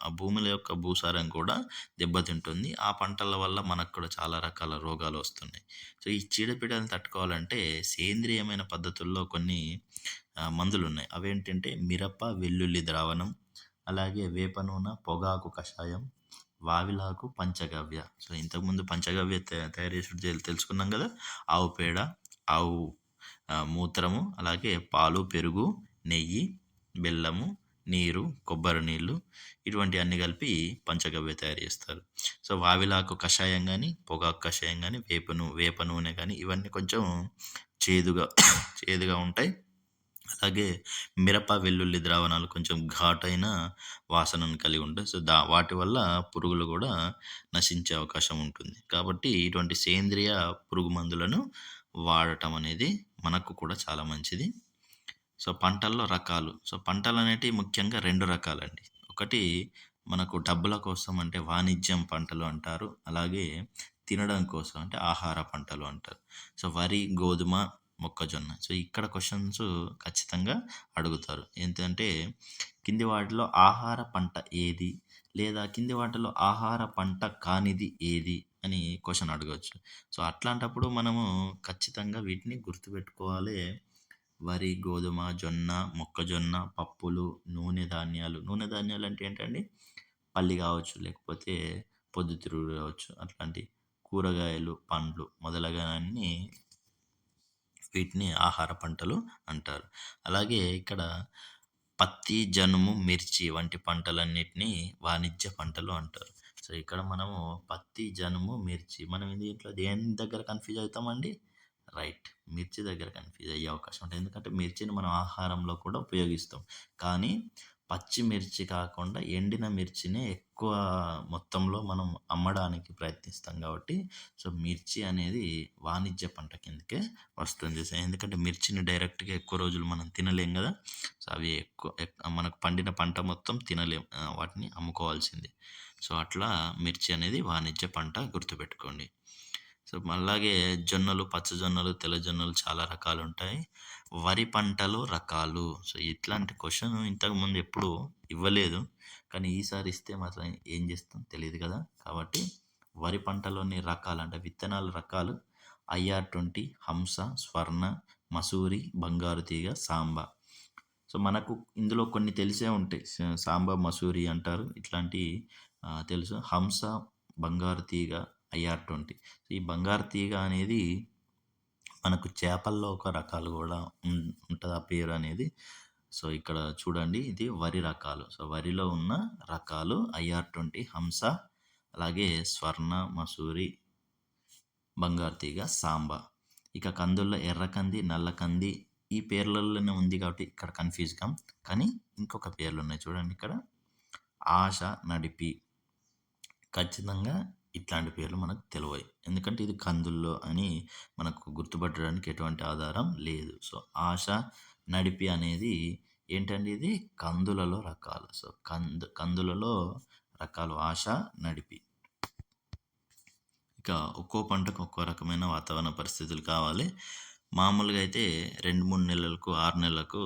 ఆ భూముల యొక్క భూసారం కూడా దెబ్బతింటుంది. ఆ పంటల వల్ల మనకు కూడా చాలా రకాల రోగాలు వస్తున్నాయి. సో, ఈ చీడపీడలను తట్టుకోవాలంటే సేంద్రియమైన పద్ధతుల్లో కొన్ని మందులు ఉన్నాయి. అవేంటంటే మిరప, వెల్లుల్లి ద్రావణం, అలాగే వేప నూనె, పొగాకు కషాయం, వావిలాకు, పంచగవ్య. సో ఇంతకుముందు పంచగవ్య తయారు చేసుడు తెలుసుకున్నాం కదా. ఆవు పేడ, ఆవు మూత్రము, అలాగే పాలు, పెరుగు, నెయ్యి, బెల్లము, నీరు, కొబ్బరి నీళ్ళు, ఇటువంటి అన్ని కలిపి పంచగవ్య తయారు చేస్తారు. సో వావిలాకు కషాయం కానీ, పొగాకు కషాయం కానీ, వేప నూనె కానీ, ఇవన్నీ కొంచెం చేదుగా చేదుగా ఉంటాయి. అలాగే మిరప, వెల్లుల్లి ద్రావణాలు కొంచెం ఘాటైన వాసనను కలిగి ఉంటాయి. సో వాటి వల్ల పురుగులు కూడా నశించే అవకాశం ఉంటుంది. కాబట్టి ఇటువంటి సేంద్రియ పురుగు మందులను వాడటం అనేది మనకు కూడా చాలా మంచిది. సో పంటల్లో రకాలు. సో పంటలనేటివి ముఖ్యంగా 2 రకాలండి. ఒకటి మనకు డబ్బుల కోసం అంటే వాణిజ్యం పంటలు అంటారు. అలాగే తినడం కోసం అంటే ఆహార పంటలు అంటారు. సో వరి, గోధుమ, మొక్కజొన్న. సో ఇక్కడ క్వెషన్స్ ఖచ్చితంగా అడుగుతారు. ఏంటంటే కింది వాటిలో ఆహార పంట ఏది? లేదా కింది వాటిలో ఆహార పంట కానిది ఏది? అని క్వెషన్ అడగొచ్చు. సో అట్లాంటప్పుడు మనము ఖచ్చితంగా వీటిని గుర్తుపెట్టుకోవాలి. వరి, గోధుమ, జొన్న, మొక్కజొన్న, పప్పులు, నూనె ధాన్యాలు. నూనె ధాన్యాలు అంటే ఏంటండి? పల్లి కావచ్చు, లేకపోతే పొద్దుతిరుగుడు కావచ్చు. అట్లాంటి కూరగాయలు, పండ్లు మొదలగునవన్నీ వీటిని ఆహార పంటలు అంటారు. అలాగే ఇక్కడ పత్తి, జనుము, మిర్చి వంటి పంటలన్నిటిని వాణిజ్య పంటలు అంటారు. సో ఇక్కడ మనము పత్తి, జనుము, మిర్చి మనం దీంట్లో దేని దగ్గర కన్ఫ్యూజ్ అవుతామండి? రైట్. మిర్చి దగ్గర కన్ఫ్యూజ్ అయ్యే అవకాశం ఉంటుంది. ఎందుకంటే మిర్చిని మనం ఆహారంలో కూడా ఉపయోగిస్తాం. కానీ పచ్చి మిర్చి కాకుండా ఎండిన మిర్చినే ఎక్కువ మొత్తంలో మనం అమ్మడానికి ప్రయత్నిస్తాం కాబట్టి సో మిర్చి అనేది వాణిజ్య పంట కిందకే వస్తుంది. సో ఎందుకంటే మిర్చిని డైరెక్ట్‌గా ఎక్కువ రోజులు మనం తినలేం కదా. సో అవి మనకు పండిన పంట మొత్తం తినలేం. వాటిని అమ్ముకోవాల్సిందే. సో అట్లా మిర్చి అనేది వాణిజ్య పంట గుర్తుపెట్టుకోండి. సో అలాగే జొన్నలు, పచ్చజొన్నలు, తెల్ల జొన్నలు చాలా రకాలుంటాయి. వరి పంటలో రకాలు. సో ఇట్లాంటి క్వెషన్ ఇంతకుముందు ఎప్పుడు ఇవ్వలేదు. కానీ ఈసారి ఇస్తే మాత్రం ఏం చేస్తాం తెలీదు కదా. కాబట్టి వరి పంటలోని రకాలు అంటే విత్తనాల రకాలు IR20, హంస, స్వర్ణ, మసూరి, బంగారు తీగ, సాంబ. సో మనకు ఇందులో కొన్ని తెలిసే ఉంటాయి. సాంబ, మసూరి అంటారు. ఇట్లాంటివి తెలుసు. హంస, బంగారు తీగ, IR20. ఈ బంగారు తీగ అనేది మనకు చేపల్లో ఒక రకాలు కూడా ఉంటది ఆ పేరు అనేది. సో ఇక్కడ చూడండి ఇది వరి రకాలు. సో వరిలో ఉన్న రకాలు IR20, హంస, అలాగే స్వర్ణ, మసూరి, బంగారు తీగ, సాంబ. ఇక కందుల్లో ఎర్రకంది, నల్లకంది ఈ పేర్లలోనే ఉంది కాబట్టి ఇక్కడ కన్ఫ్యూజ్ కాం. కానీ ఇంకొక పేర్లు ఉన్నాయి చూడండి ఇక్కడ. ఆశ, నడిపి. ఖచ్చితంగా ఇట్లాంటి పేర్లు మనకు తెలివయి. ఎందుకంటే ఇది కందుల్లో అని మనకు గుర్తుపట్టడానికి ఎటువంటి ఆధారం లేదు. సో ఆశ, నడిపి అనేది ఏంటండి? ఇది కందులలో రకాలు. సో కందులలో రకాలు ఆశ, నడిపి. ఇక ఒక్కో పంటకు ఒక్కో రకమైన వాతావరణ పరిస్థితులు కావాలి. మామూలుగా అయితే 2-3 నెలలకు, 6 నెలలకు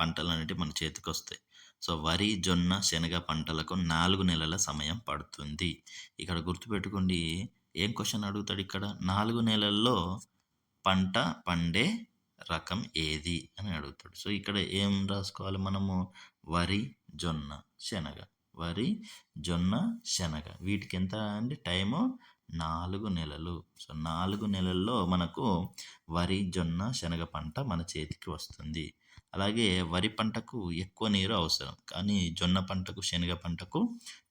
పంటలు అనేటివి మన చేతికి వస్తాయి. సో వరి, జొన్న, శనగ పంటలకు 4 నెలల సమయం పడుతుంది. ఇక్కడ గుర్తుపెట్టుకోండి. ఏం క్వెషన్ అడుగుతాడు ఇక్కడ? 4 నెలల్లో పంట పండే రకం ఏది అని అడుగుతాడు. సో ఇక్కడ ఏం రాసుకోవాలి మనము? వరి, జొన్న, శనగ. వరి, జొన్న, శనగ. వీటికి ఎంత అండి టైము? 4 నెలలు. సో 4 నెలల్లో మనకు వరి, జొన్న, శనగ పంట మన చేతికి వస్తుంది. అలాగే వరి పంటకు ఎక్కువ నీరు అవసరం. కానీ జొన్న పంటకు, శనగ పంటకు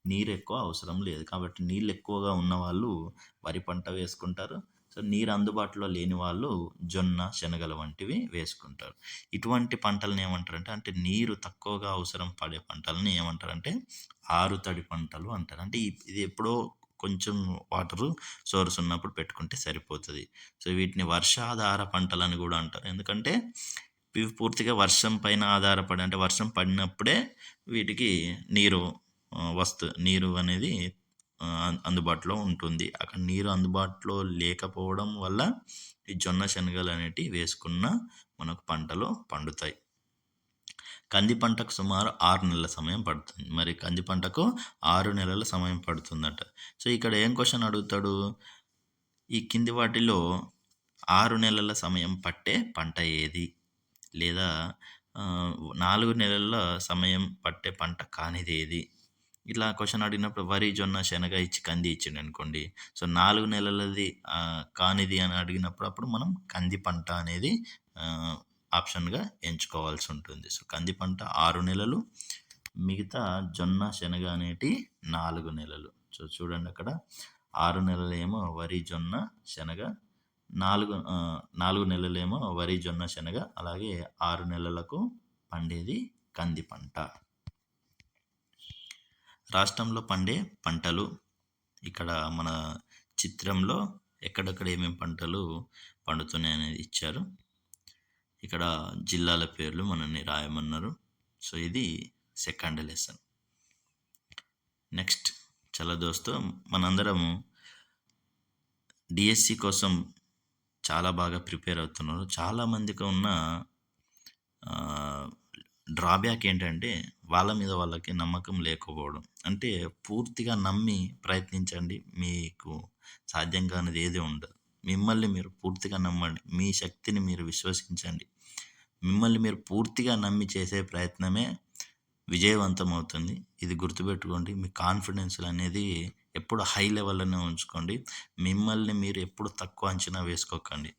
నీరు ఎక్కువ అవసరం లేదు. కాబట్టి నీళ్ళు ఎక్కువగా ఉన్నవాళ్ళు వరి పంట వేసుకుంటారు. సో నీరు అందుబాటులో లేని వాళ్ళు జొన్న, శనగల వంటివి వేసుకుంటారు. ఇటువంటి పంటలను ఏమంటారంటే అంటే నీరు తక్కువగా అవసరం పడే పంటలని ఏమంటారంటే ఆరుతడి పంటలు అంటారు. అంటే ఇది ఎప్పుడో కొంచెం వాటరు సోర్స్ ఉన్నప్పుడు పెట్టుకుంటే సరిపోతుంది. సో వీటిని వర్షాధార పంటలని కూడా అంటారు. ఎందుకంటే ఇవి పూర్తిగా వర్షం పైన ఆధారపడి అంటే వర్షం పడినప్పుడే వీటికి నీరు అనేది అందుబాటులో ఉంటుంది. అక్కడ నీరు అందుబాటులో లేకపోవడం వల్ల ఈ జొన్న, శనగలు అనేటివి వేసుకున్న మనకు పంటలు పండుతాయి. కంది పంటకు సుమారు 6 నెలల సమయం పడుతుంది. మరి కంది పంటకు 6 నెలల సమయం పడుతుందట. సో ఇక్కడ ఏం క్వెషన్ అడుగుతాడు? ఈ కింది వాటిలో 6 నెలల సమయం పట్టే పంట ఏది? లేదా 4 నెలల సమయం పట్టే పంట కానిది ఏది? ఇట్లా క్వెషన్ అడిగినప్పుడు వరి, జొన్న, శనగ ఇచ్చి కంది ఇచ్చిండు అనుకోండి. సో 4 నెలలది కానిది అని అడిగినప్పుడు అప్పుడు మనం కంది పంట అనేది ఆప్షన్‌గా ఎంచుకోవాల్సి ఉంటుంది. సో కంది పంట 6 నెలలు, మిగతా జొన్న, శనగ అనేటియి 4 నెలలు. సో చూడండి అక్కడ 6 నెలలేమో వరి, జొన్న, శనగ, 4 నెలలేమో వరి, జొన్న, శనగ, అలాగే 6 నెలలకు పండేది కంది పంట. రాష్ట్రంలో పండే పంటలు ఇక్కడ మన చిత్రంలో ఎక్కడెక్కడ ఏమేమి పంటలు పండుతున్నాయి అనేది ఇచ్చారు. ఇక్కడ జిల్లాల పేర్లు మనల్ని రాయమన్నారు. సో ఇది సెకండ్ లెసన్. నెక్స్ట్ చలో దోస్తో, మనందరం డిఎస్సి కోసం చాలా బాగా ప్రిపేర్ అవుతున్నారు. చాలామందికి ఉన్న డ్రాబ్యాక్ ఏంటంటే వాళ్ళ మీద వాళ్ళకి నమ్మకం లేకపోవడం. అంటే పూర్తిగా నమ్మి ప్రయత్నించండి, మీకు సాధ్యం కానిది ఏది ఉండదు. మిమ్మల్ని మీరు పూర్తిగా నమ్మండి, మీ శక్తిని మీరు విశ్వసించండి. మిమ్మల్ని మీరు పూర్తిగా నమ్మి చేసే ప్రయత్నమే విజయవంతం అవుతుంది. ఇది గుర్తుపెట్టుకోండి. మీ కాన్ఫిడెన్స్ అనేది ఎప్పుడు హై లెవెల్లోనే ఉంచుకోండి. మిమ్మల్ని మీరు ఎప్పుడు తక్కువ అంచనా వేసుకోకండి.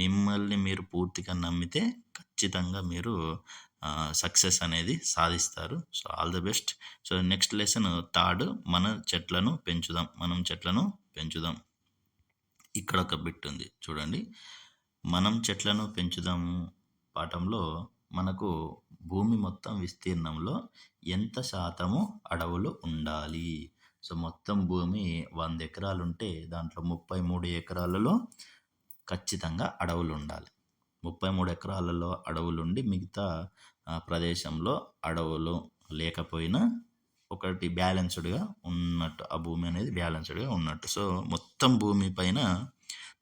మిమ్మల్ని మీరు పూర్తిగా నమ్మితే ఖచ్చితంగా మీరు సక్సెస్ అనేది సాధిస్తారు. So all the best. So next lesson third, మనం చెట్లను పెంచుదాం. ఇక్కడ ఒక బిట్ ఉంది చూడండి. మనం చెట్లను పెంచుదాము పాఠంలో మనకు భూమి మొత్తం విస్తీర్ణంలో ఎంత శాతము అడవులు ఉండాలి. సో మొత్తం భూమి 100 ఎకరాలు ఉంటే దాంట్లో 33 ఎకరాలలో ఖచ్చితంగా అడవులు ఉండాలి. 33 ఎకరాలలో అడవులు ఉండి మిగతా ప్రదేశంలో అడవులు లేకపోయినా ఒకటి బ్యాలెన్స్డ్గా ఉన్నట్టు, ఆ భూమి అనేది బ్యాలెన్స్డ్గా ఉన్నట్టు. సో మొత్తం భూమి పైన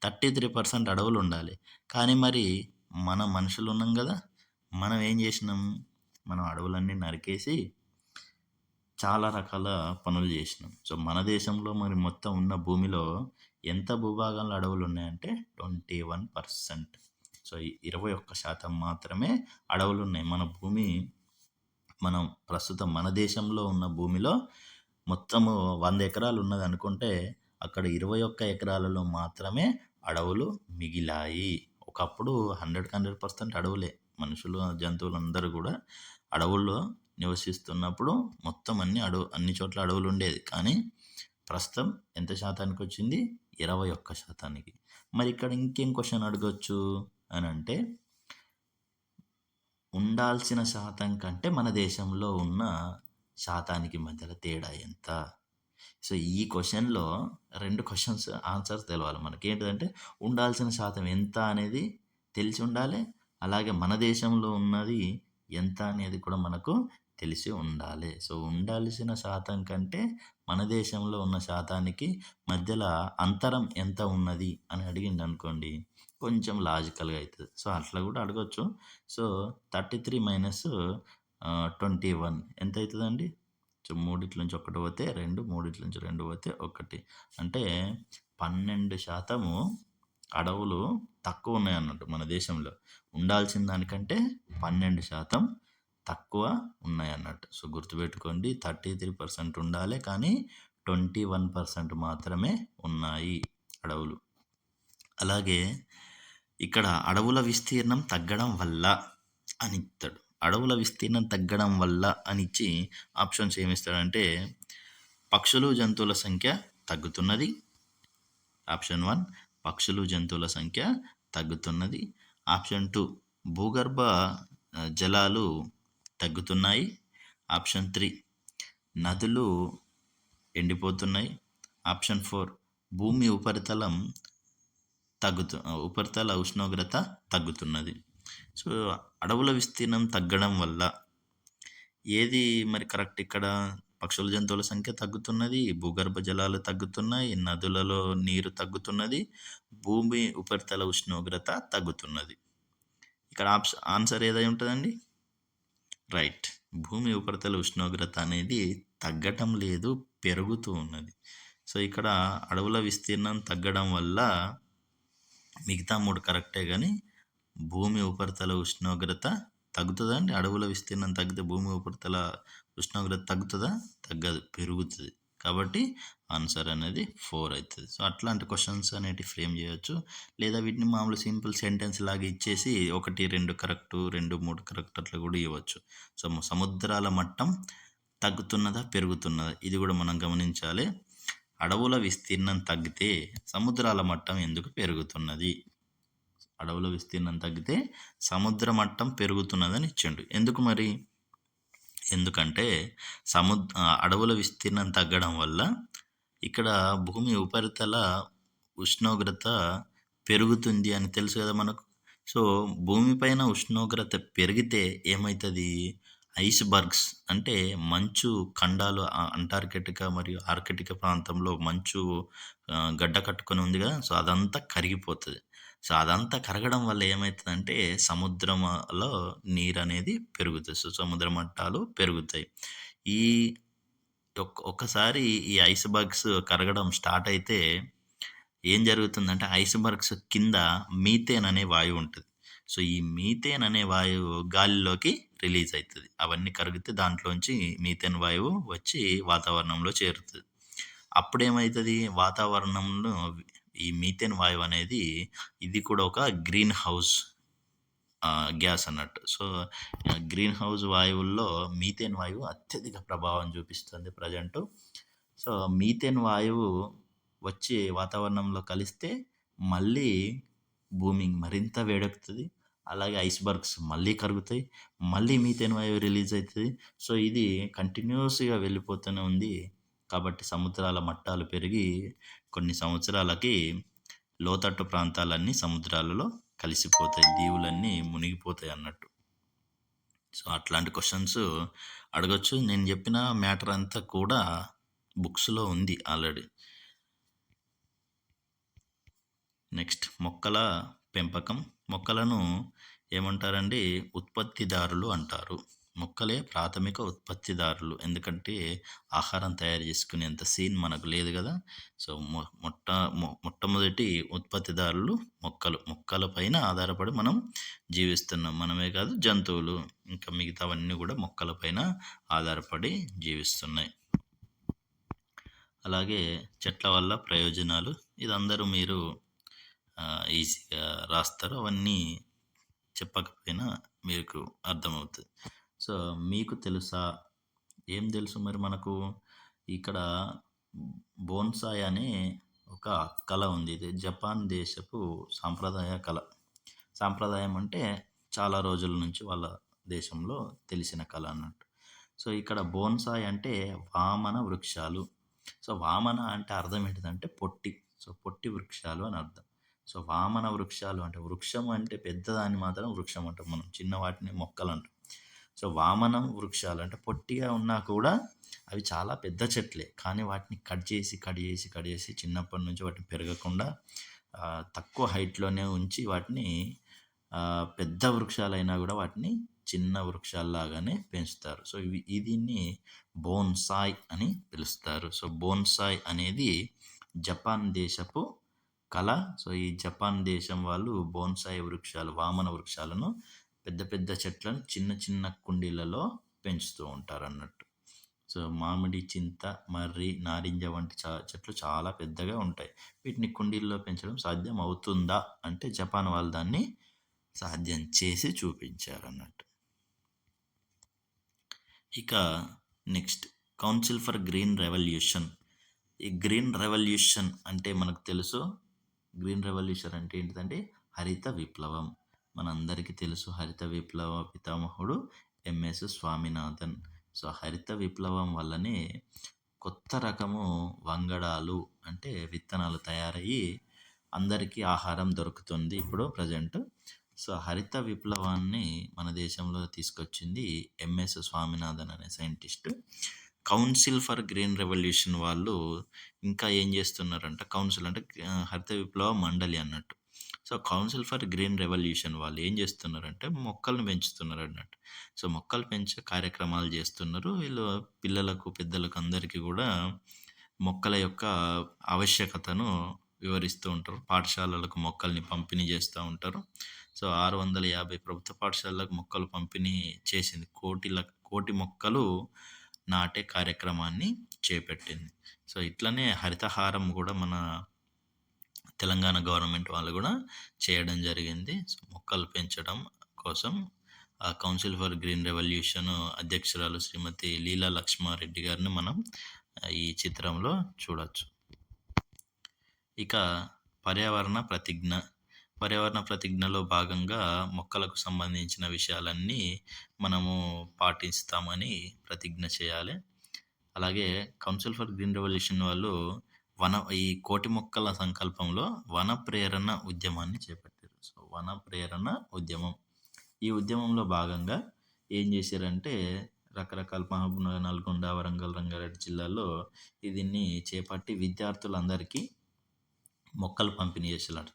33% అడవులు ఉండాలి. కానీ మరి మన మనుషులు ఉన్నాం కదా, మనం ఏం చేసినాం, మనం అడవులన్నీ నరికేసి చాలా రకాల పనులు చేసినాం. సో మన దేశంలో మరి మొత్తం ఉన్న భూమిలో ఎంత భూభాగంలో అడవులు ఉన్నాయంటే 21%. సో 21% మాత్రమే అడవులు ఉన్నాయి. మన భూమి, మనం ప్రస్తుతం మన దేశంలో ఉన్న భూమిలో మొత్తము 100 ఎకరాలు ఉన్నది అనుకుంటే అక్కడ 21 ఎకరాలలో మాత్రమే అడవులు మిగిలాయి. ఒకప్పుడు 100% అడవులే. మనుషులు, జంతువులు అందరూ కూడా అడవుల్లో నివసిస్తున్నప్పుడు మొత్తం అన్ని చోట్ల అడవులు ఉండేది. కానీ ప్రస్తుతం ఎంత శాతానికి వచ్చింది? 21%. మరి ఇక్కడ ఇంకేం క్వశ్చన్ అడగొచ్చు అని అంటే, ఉండాల్సిన శాతం కంటే మన దేశంలో ఉన్న శాతానికి మధ్యలో తేడా ఎంత? సో ఈ క్వశ్చన్లో 2 క్వశ్చన్స్ ఆన్సర్స్ తెలవాలి మనకి. ఏంటిదంటే ఉండాల్సిన శాతం ఎంత అనేది తెలిసి ఉండాలి, అలాగే మన దేశంలో ఉన్నది ఎంత అనేది కూడా మనకు తెలిసి ఉండాలి. సో ఉండాల్సిన శాతం కంటే మన దేశంలో ఉన్న శాతానికి మధ్యలో అంతరం ఎంత ఉన్నది అని అడిగింది అనుకోండి, కొంచెం లాజికల్గా అవుతుంది. సో అట్లా కూడా అడగొచ్చు. సో 33 మైనస్ 21 ఎంత అవుతుందండి? సో 3 నుంచి 1 పోతే 2, 3 నుంచి 2 పోతే 1, అంటే 12% అడవులు తక్కువ ఉన్నాయి అన్నట్టు మన దేశంలో. ఉండాల్సిన దానికంటే 12% తక్కువ ఉన్నాయి అన్నట్టు. సో గుర్తుపెట్టుకోండి, 33% ఉండాలి, కానీ 21% మాత్రమే ఉన్నాయి అడవులు. అలాగే ఇక్కడ అడవుల విస్తీర్ణం తగ్గడం వల్ల అని ఇస్తాడు. అడవుల విస్తీర్ణం తగ్గడం వల్ల అని ఇచ్చి ఆప్షన్స్ ఏమిస్తాడంటే, పక్షులు, జంతువుల సంఖ్య తగ్గుతున్నది. ఆప్షన్ 1 పక్షులు, జంతువుల సంఖ్య తగ్గుతున్నది. ఆప్షన్ 2 భూగర్భ జలాలు తగ్గుతున్నాయి. ఆప్షన్ 3 నదులు ఎండిపోతున్నాయి. ఆప్షన్ 4 భూమి ఉపరితల ఉష్ణోగ్రత తగ్గుతున్నది. సో అడవుల విస్తీర్ణం తగ్గడం వల్ల ఏది మరి కరెక్ట్? ఇక్కడ పక్షుల, జంతువుల సంఖ్య తగ్గుతున్నది, భూగర్భ జలాలు తగ్గుతున్నాయి, నదులలో నీరు తగ్గుతున్నది, భూమి ఉపరితల ఉష్ణోగ్రత తగ్గుతున్నది. ఇక్కడ ఆన్సర్ ఏదై ఉంటుందండి? రైట్, భూమి ఉపరితల ఉష్ణోగ్రత అనేది తగ్గటం లేదు, పెరుగుతూ ఉన్నది. సో ఇక్కడ అడవుల విస్తీర్ణం తగ్గడం వల్ల మిగతా 3 కరెక్టే, కానీ భూమి ఉపరితల ఉష్ణోగ్రత తగ్గుతుందండి. అడవుల విస్తీర్ణం తగ్గితే భూమి ఉపరితల ఉష్ణోగ్రత తగ్గుతుందా? తగ్గదు, పెరుగుతుంది. కాబట్టి ఆన్సర్ అనేది 4 అవుతుంది. సో అట్లాంటి క్వశ్చన్స్ అనేటివి ఫ్రేమ్ చేయొచ్చు. లేదా వీటిని మామూలు సింపుల్ సెంటెన్స్ లాగా ఇచ్చేసి 1, 2 కరెక్ట్, 2, 3 కరెక్ట్ అట్లా కూడా ఇవ్వచ్చు. సో సముద్రాల మట్టం తగ్గుతున్నదా, పెరుగుతున్నదా, ఇది కూడా మనం గమనించాలి. అడవుల విస్తీర్ణం తగ్గితే సముద్రాల మట్టం ఎందుకు పెరుగుతున్నది? అడవుల విస్తీర్ణం తగ్గితే సముద్ర మట్టం పెరుగుతున్నదని ఇచ్చిండు. ఎందుకు మరి? ఎందుకంటే అడవుల విస్తీర్ణం తగ్గడం వల్ల ఇక్కడ భూమి ఉపరితల ఉష్ణోగ్రత పెరుగుతుంది అని తెలుసు కదా మనకు. సో భూమిపైన ఉష్ణోగ్రత పెరిగితే ఏమవుతుంది? ఐస్బర్గ్స్ అంటే మంచు ఖండాలు, అంటార్కిటికా మరియు ఆర్కిటికా ప్రాంతంలో మంచు గడ్డ కట్టుకొని ఉంది కదా, సో అదంతా కరిగిపోతుంది. సో అదంతా కరగడం వల్ల ఏమవుతుందంటే సముద్రంలో నీరు అనేది పెరుగుతుంది. సో సముద్ర మట్టాలు పెరుగుతాయి. ఈ ఒక్కసారి ఈ ఐస్బర్గ్స్ కరగడం స్టార్ట్ అయితే ఏం జరుగుతుందంటే ఐస్బర్గ్స్ కింద మీథేన్ అనే వాయువు ఉంటుంది. సో ఈ మీథేన్ అనే వాయువు గాలిలోకి రిలీజ్ అవుతుంది. అవన్నీ కరిగితే దాంట్లోంచి మీథేన్ వాయువు వచ్చి వాతావరణంలో చేరుతుంది. అప్పుడేమవుతుంది? వాతావరణంలో ఈ మీథేన్ వాయువు అనేది ఇది కూడా ఒక గ్రీన్ హౌస్ గ్యాస్ అన్నట్టు. సో గ్రీన్ హౌస్ వాయువుల్లో మీథేన్ వాయువు అత్యధిక ప్రభావం చూపిస్తుంది ప్రజెంటు. సో మీథేన్ వాయువు వచ్చి వాతావరణంలో కలిస్తే మళ్ళీ భూమి మరింత వేడెక్కుతుంది. అలాగే ఐస్బర్గ్స్ మళ్ళీ కరుగుతాయి, మళ్ళీ మీథేన్ వాయువు రిలీజ్ అవుతుంది. సో ఇది కంటిన్యూస్గా వెళ్ళిపోతూనే ఉంది. కాబట్టి సముద్రాల మట్టాలు పెరిగి కొన్ని సంవత్సరాలకి లోతట్టు ప్రాంతాలన్నీ సముద్రాలలో కలిసిపోతాయి, దీవులన్నీ మునిగిపోతాయి అన్నట్టు. సో అట్లాంటి క్వశ్చన్స్ అడగచ్చు. నేను చెప్పిన మ్యాటర్ అంతా కూడా బుక్స్లో ఉంది ఆల్రెడీ. నెక్స్ట్ మొక్కల పెంపకం. మొక్కలను ఏమంటారండి? ఉత్పత్తిదారులు అంటారు. మొక్కలే ప్రాథమిక ఉత్పత్తిదారులు. ఎందుకంటే ఆహారం తయారు చేసుకునేంత సీన్ మనకు లేదు కదా. సో మొట్టమొదటి ఉత్పత్తిదారులు మొక్కలు. మొక్కల పైన ఆధారపడి మనం జీవిస్తున్నాం. మనమే కాదు, జంతువులు ఇంకా మిగతావన్నీ కూడా మొక్కల పైన ఆధారపడి జీవిస్తున్నాయి. అలాగే చెట్ల వల్ల ప్రయోజనాలు, ఇది అందరూ మీరు ఈజీగా రాస్తారు. అవన్నీ చెప్పకపోయినా మీకు అర్థమవుతుంది. సో మీకు తెలుసా? ఏం తెలుసు మరి మనకు? ఇక్కడ బోన్సాయ్ అనే ఒక కళ ఉంది. ఇది జపాన్ దేశపు సాంప్రదాయ కళ. సాంప్రదాయం అంటే చాలా రోజుల నుంచి వాళ్ళ దేశంలో తెలిసిన కళ అన్నట్టు. సో ఇక్కడ బోన్సాయ్ అంటే వామన వృక్షాలు. సో వామన అంటే అర్థం ఏంటిదంటే పొట్టి. సో పొట్టి వృక్షాలు అని అర్థం. సో వామన వృక్షాలు అంటే వృక్షం అంటే పెద్దదాన్ని మాత్రం వృక్షం అంటాం, మనం చిన్న వాటిని మొక్కలు అంటాం. సో వామనం వృక్షాలు అంటే పొట్టిగా ఉన్నా కూడా అవి చాలా పెద్ద చెట్లే, కానీ వాటిని కట్ చేసి చిన్నప్పటి నుంచి వాటిని పెరగకుండా తక్కువ హైట్లోనే ఉంచి వాటిని పెద్ద వృక్షాలైనా కూడా వాటిని చిన్న వృక్షాల్లాగానే పెంచుతారు. సో దీన్ని బోన్సాయ్ అని పిలుస్తారు. సో బోన్సాయ్ అనేది జపాన్ దేశపు కళ. సో ఈ జపాన్ దేశం వాళ్ళు బోన్సాయ్ వృక్షాలు, వామన వృక్షాలను, పెద్ద పెద్ద చెట్లను చిన్న చిన్న కుండీలలో పెంచుతూ ఉంటారు అన్నట్టు. సో మామిడి, చింత, మర్రి, నారింజ వంటి చెట్లు చాలా పెద్దగా ఉంటాయి. వీటిని కుండీల్లో పెంచడం సాధ్యం అవుతుందా అంటే జపాన్ వాళ్ళు దాన్ని సాధ్యం చేసి చూపించారు అన్నట్టు. ఇక next council for Green revolution. ఈ గ్రీన్ రెవల్యూషన్ అంటే మనకు తెలుసు. గ్రీన్ రెవల్యూషన్ అంటే ఏంటిదంటే హరిత విప్లవం. మనందరికీ తెలుసు హరిత విప్లవ పితామహుడు ఎంఎస్ స్వామినాథన్. సో హరిత విప్లవం వల్లనే కొత్త రకము వంగడాలు అంటే విత్తనాలు తయారయ్యి అందరికీ ఆహారం దొరుకుతుంది ఇప్పుడు ప్రజెంట్. సో హరిత విప్లవాన్ని మన దేశంలో తీసుకొచ్చింది ఎంఎస్ స్వామినాథన్ అనే scientist. Council for Green Revolution వాళ్ళు ఇంకా ఏం చేస్తున్నారంట? కౌన్సిల్ అంటే హరిత విప్లవ మండలి అన్నట్టు. So council for Green Revolution వాళ్ళు ఏం చేస్తున్నారంటే మొక్కలను పెంచుతున్నారు అన్నట్టు. సో మొక్కలు పెంచే కార్యక్రమాలు చేస్తున్నారు. వీళ్ళు పిల్లలకు, పెద్దలకు అందరికీ కూడా మొక్కల యొక్క ఆవశ్యకతను వివరిస్తూ ఉంటారు. పాఠశాలలకు మొక్కల్ని పంపిణీ చేస్తూ ఉంటారు. సో 650 ప్రభుత్వ పాఠశాలలకు మొక్కలు పంపిణీ చేసింది. కోటి మొక్కలు నాటే కార్యక్రమాన్ని చేపట్టింది. సో ఇట్లనే హరితహారం కూడా మన తెలంగాణ గవర్నమెంట్ వాళ్ళు కూడా చేయడం జరిగింది. సో మొక్కలు పెంచడం కోసం కౌన్సిల్ ఫర్ గ్రీన్ రెవల్యూషన్ అధ్యక్షురాలు శ్రీమతి లీలా లక్ష్మారెడ్డి గారిని మనం ఈ చిత్రంలో చూడొచ్చు. ఇక పర్యావరణ ప్రతిజ్ఞ. పర్యావరణ ప్రతిజ్ఞలో భాగంగా మొక్కలకు సంబంధించిన విషయాలన్నీ మనము పాటిస్తామని ప్రతిజ్ఞ చేయాలి. అలాగే కౌన్సిల్ ఫర్ గ్రీన్ రెవల్యూషన్ వాళ్ళు ఈ కోటి మొక్కల సంకల్పంలో వన ప్రేరణ ఉద్యమాన్ని చేపట్టారు. సో వన ప్రేరణ ఉద్యమం, ఈ ఉద్యమంలో భాగంగా ఏం చేశారంటే రకరకాల మహబూబ్నగర్, నల్గొండ, వరంగల్, రంగారెడ్డి జిల్లాల్లో దీన్ని చేపట్టి విద్యార్థులందరికీ మొక్కలు పంపిణీ చేసేలాడు.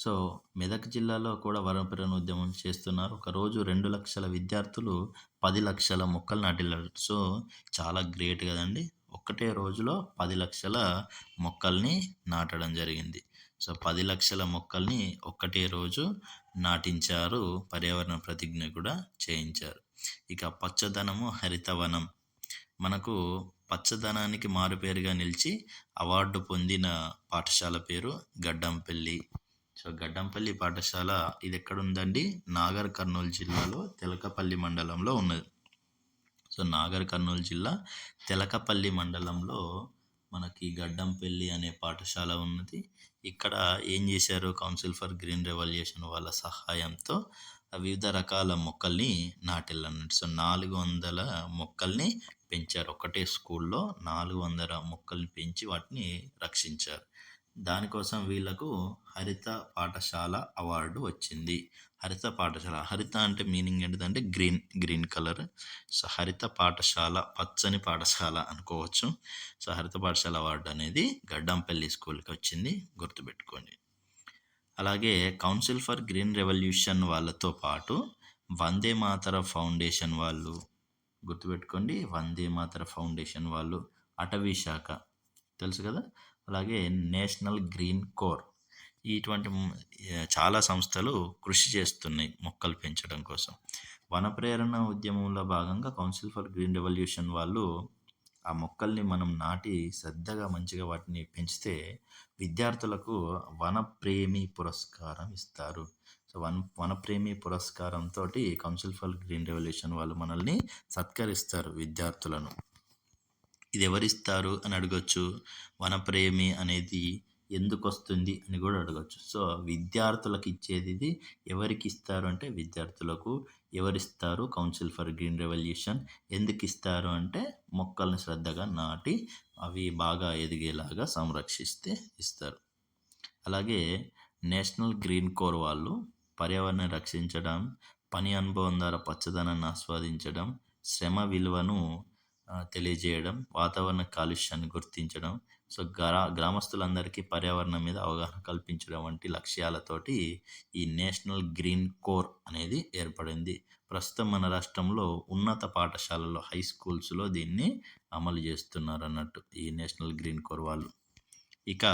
సో మెదక్ జిల్లాలో కూడా వనప్రేరణ ఉద్యమం చేస్తున్నారు. ఒకరోజు 2 లక్షల విద్యార్థులు 10 లక్షల మొక్కలు నాటిల్లారు. సో చాలా గ్రేట్ కదండి. ఒక్కటే రోజులో 10 లక్షల మొక్కల్ని నాటడం జరిగింది. సో 10 లక్షల మొక్కల్ని ఒక్కటే రోజు నాటించారు. పర్యావరణ ప్రతిజ్ఞ కూడా చేయించారు. ఇక పచ్చదనము, హరితవనం. మనకు పచ్చదనానికి మారుపేరుగా నిలిచి అవార్డు పొందిన పాఠశాల పేరు గడ్డంపల్లి. సో గడ్డంపల్లి పాఠశాల ఇది ఎక్కడుందండి? నాగర్ కర్నూలు జిల్లాలో తెలకపల్లి మండలంలో ఉన్నది. సో నాగర్ కర్నూలు జిల్లా తెలకపల్లి మండలంలో మనకి గడ్డంపల్లి అనే పాఠశాల ఉన్నది. ఇక్కడ ఏం చేశారు? కౌన్సిల్ ఫర్ గ్రీన్ రెవల్యూషన్ వాళ్ళ సహాయంతో వివిధ రకాల మొక్కల్ని నాటిల్లన్నట్టు. సో 400 మొక్కల్ని పెంచారు. ఒకటే స్కూల్లో 400 మొక్కల్ని పెంచి వాటిని రక్షించారు. దానికోసం వీళ్ళకు హరిత పాఠశాల అవార్డు వచ్చింది. హరిత పాఠశాల, హరిత అంటే మీనింగ్ ఏంటిదంటే గ్రీన్ కలర్. సో హరిత పాఠశాల, పచ్చని పాఠశాల అనుకోవచ్చు. సో హరిత పాఠశాల అవార్డు అనేది గడ్డంపల్లి స్కూల్కి వచ్చింది, గుర్తుపెట్టుకోండి. అలాగే కౌన్సిల్ ఫర్ గ్రీన్ రెవల్యూషన్ వాళ్ళతో పాటు వందే మాతర ఫౌండేషన్ వాళ్ళు, గుర్తుపెట్టుకోండి, వందే మాతర ఫౌండేషన్ వాళ్ళు, అటవీ శాఖ తెలుసు కదా, అలాగే నేషనల్ గ్రీన్ కోర్, ఇటువంటి చాలా సంస్థలు కృషి చేస్తున్నాయి మొక్కలు పెంచడం కోసం. వన ప్రేరణ ఉద్యమంలో భాగంగా కౌన్సిల్ ఫర్ గ్రీన్ రెవల్యూషన్ వాళ్ళు ఆ మొక్కల్ని మనం నాటి శ్రద్ధగా మంచిగా వాటిని పెంచితే విద్యార్థులకు వనప్రేమి పురస్కారం ఇస్తారు. సో వనప్రేమి పురస్కారంతో కౌన్సిల్ ఫర్ గ్రీన్ రెవల్యూషన్ వాళ్ళు మనల్ని సత్కరిస్తారు విద్యార్థులను. ఇది ఎవరిస్తారు అని అడగచ్చు. వనప్రేమి అనేది ఎందుకు వస్తుంది అని కూడా అడగచ్చు. సో విద్యార్థులకు ఇచ్చేది ఇది. ఎవరికి ఇస్తారు అంటే విద్యార్థులకు. ఎవరిస్తారు? Council for Green revolution. ఎందుకు ఇస్తారు అంటే మొక్కలను శ్రద్ధగా నాటి అవి బాగా ఎదిగేలాగా సంరక్షిస్తే ఇస్తారు. అలాగే నేషనల్ గ్రీన్ కోర్ వాళ్ళు పర్యావరణాన్ని రక్షించడం, పని అనుభవం ద్వారా పచ్చదనాన్ని ఆస్వాదించడం, శ్రమ విలువను తెలియజేయడం, వాతావరణ కాలుష్యాన్ని గుర్తించడం, సో గ్రామస్తులందరికీ పర్యావరణం మీద అవగాహన కల్పించడం వంటి లక్ష్యాలతోటి ఈ నేషనల్ గ్రీన్ కోర్ అనేది ఏర్పడింది. ప్రస్తుతం మన రాష్ట్రంలో ఉన్నత పాఠశాలలో, హై స్కూల్స్లో దీన్ని అమలు చేస్తున్నారు అన్నట్టు ఈ నేషనల్ గ్రీన్ కోర్ వాళ్ళు. ఇక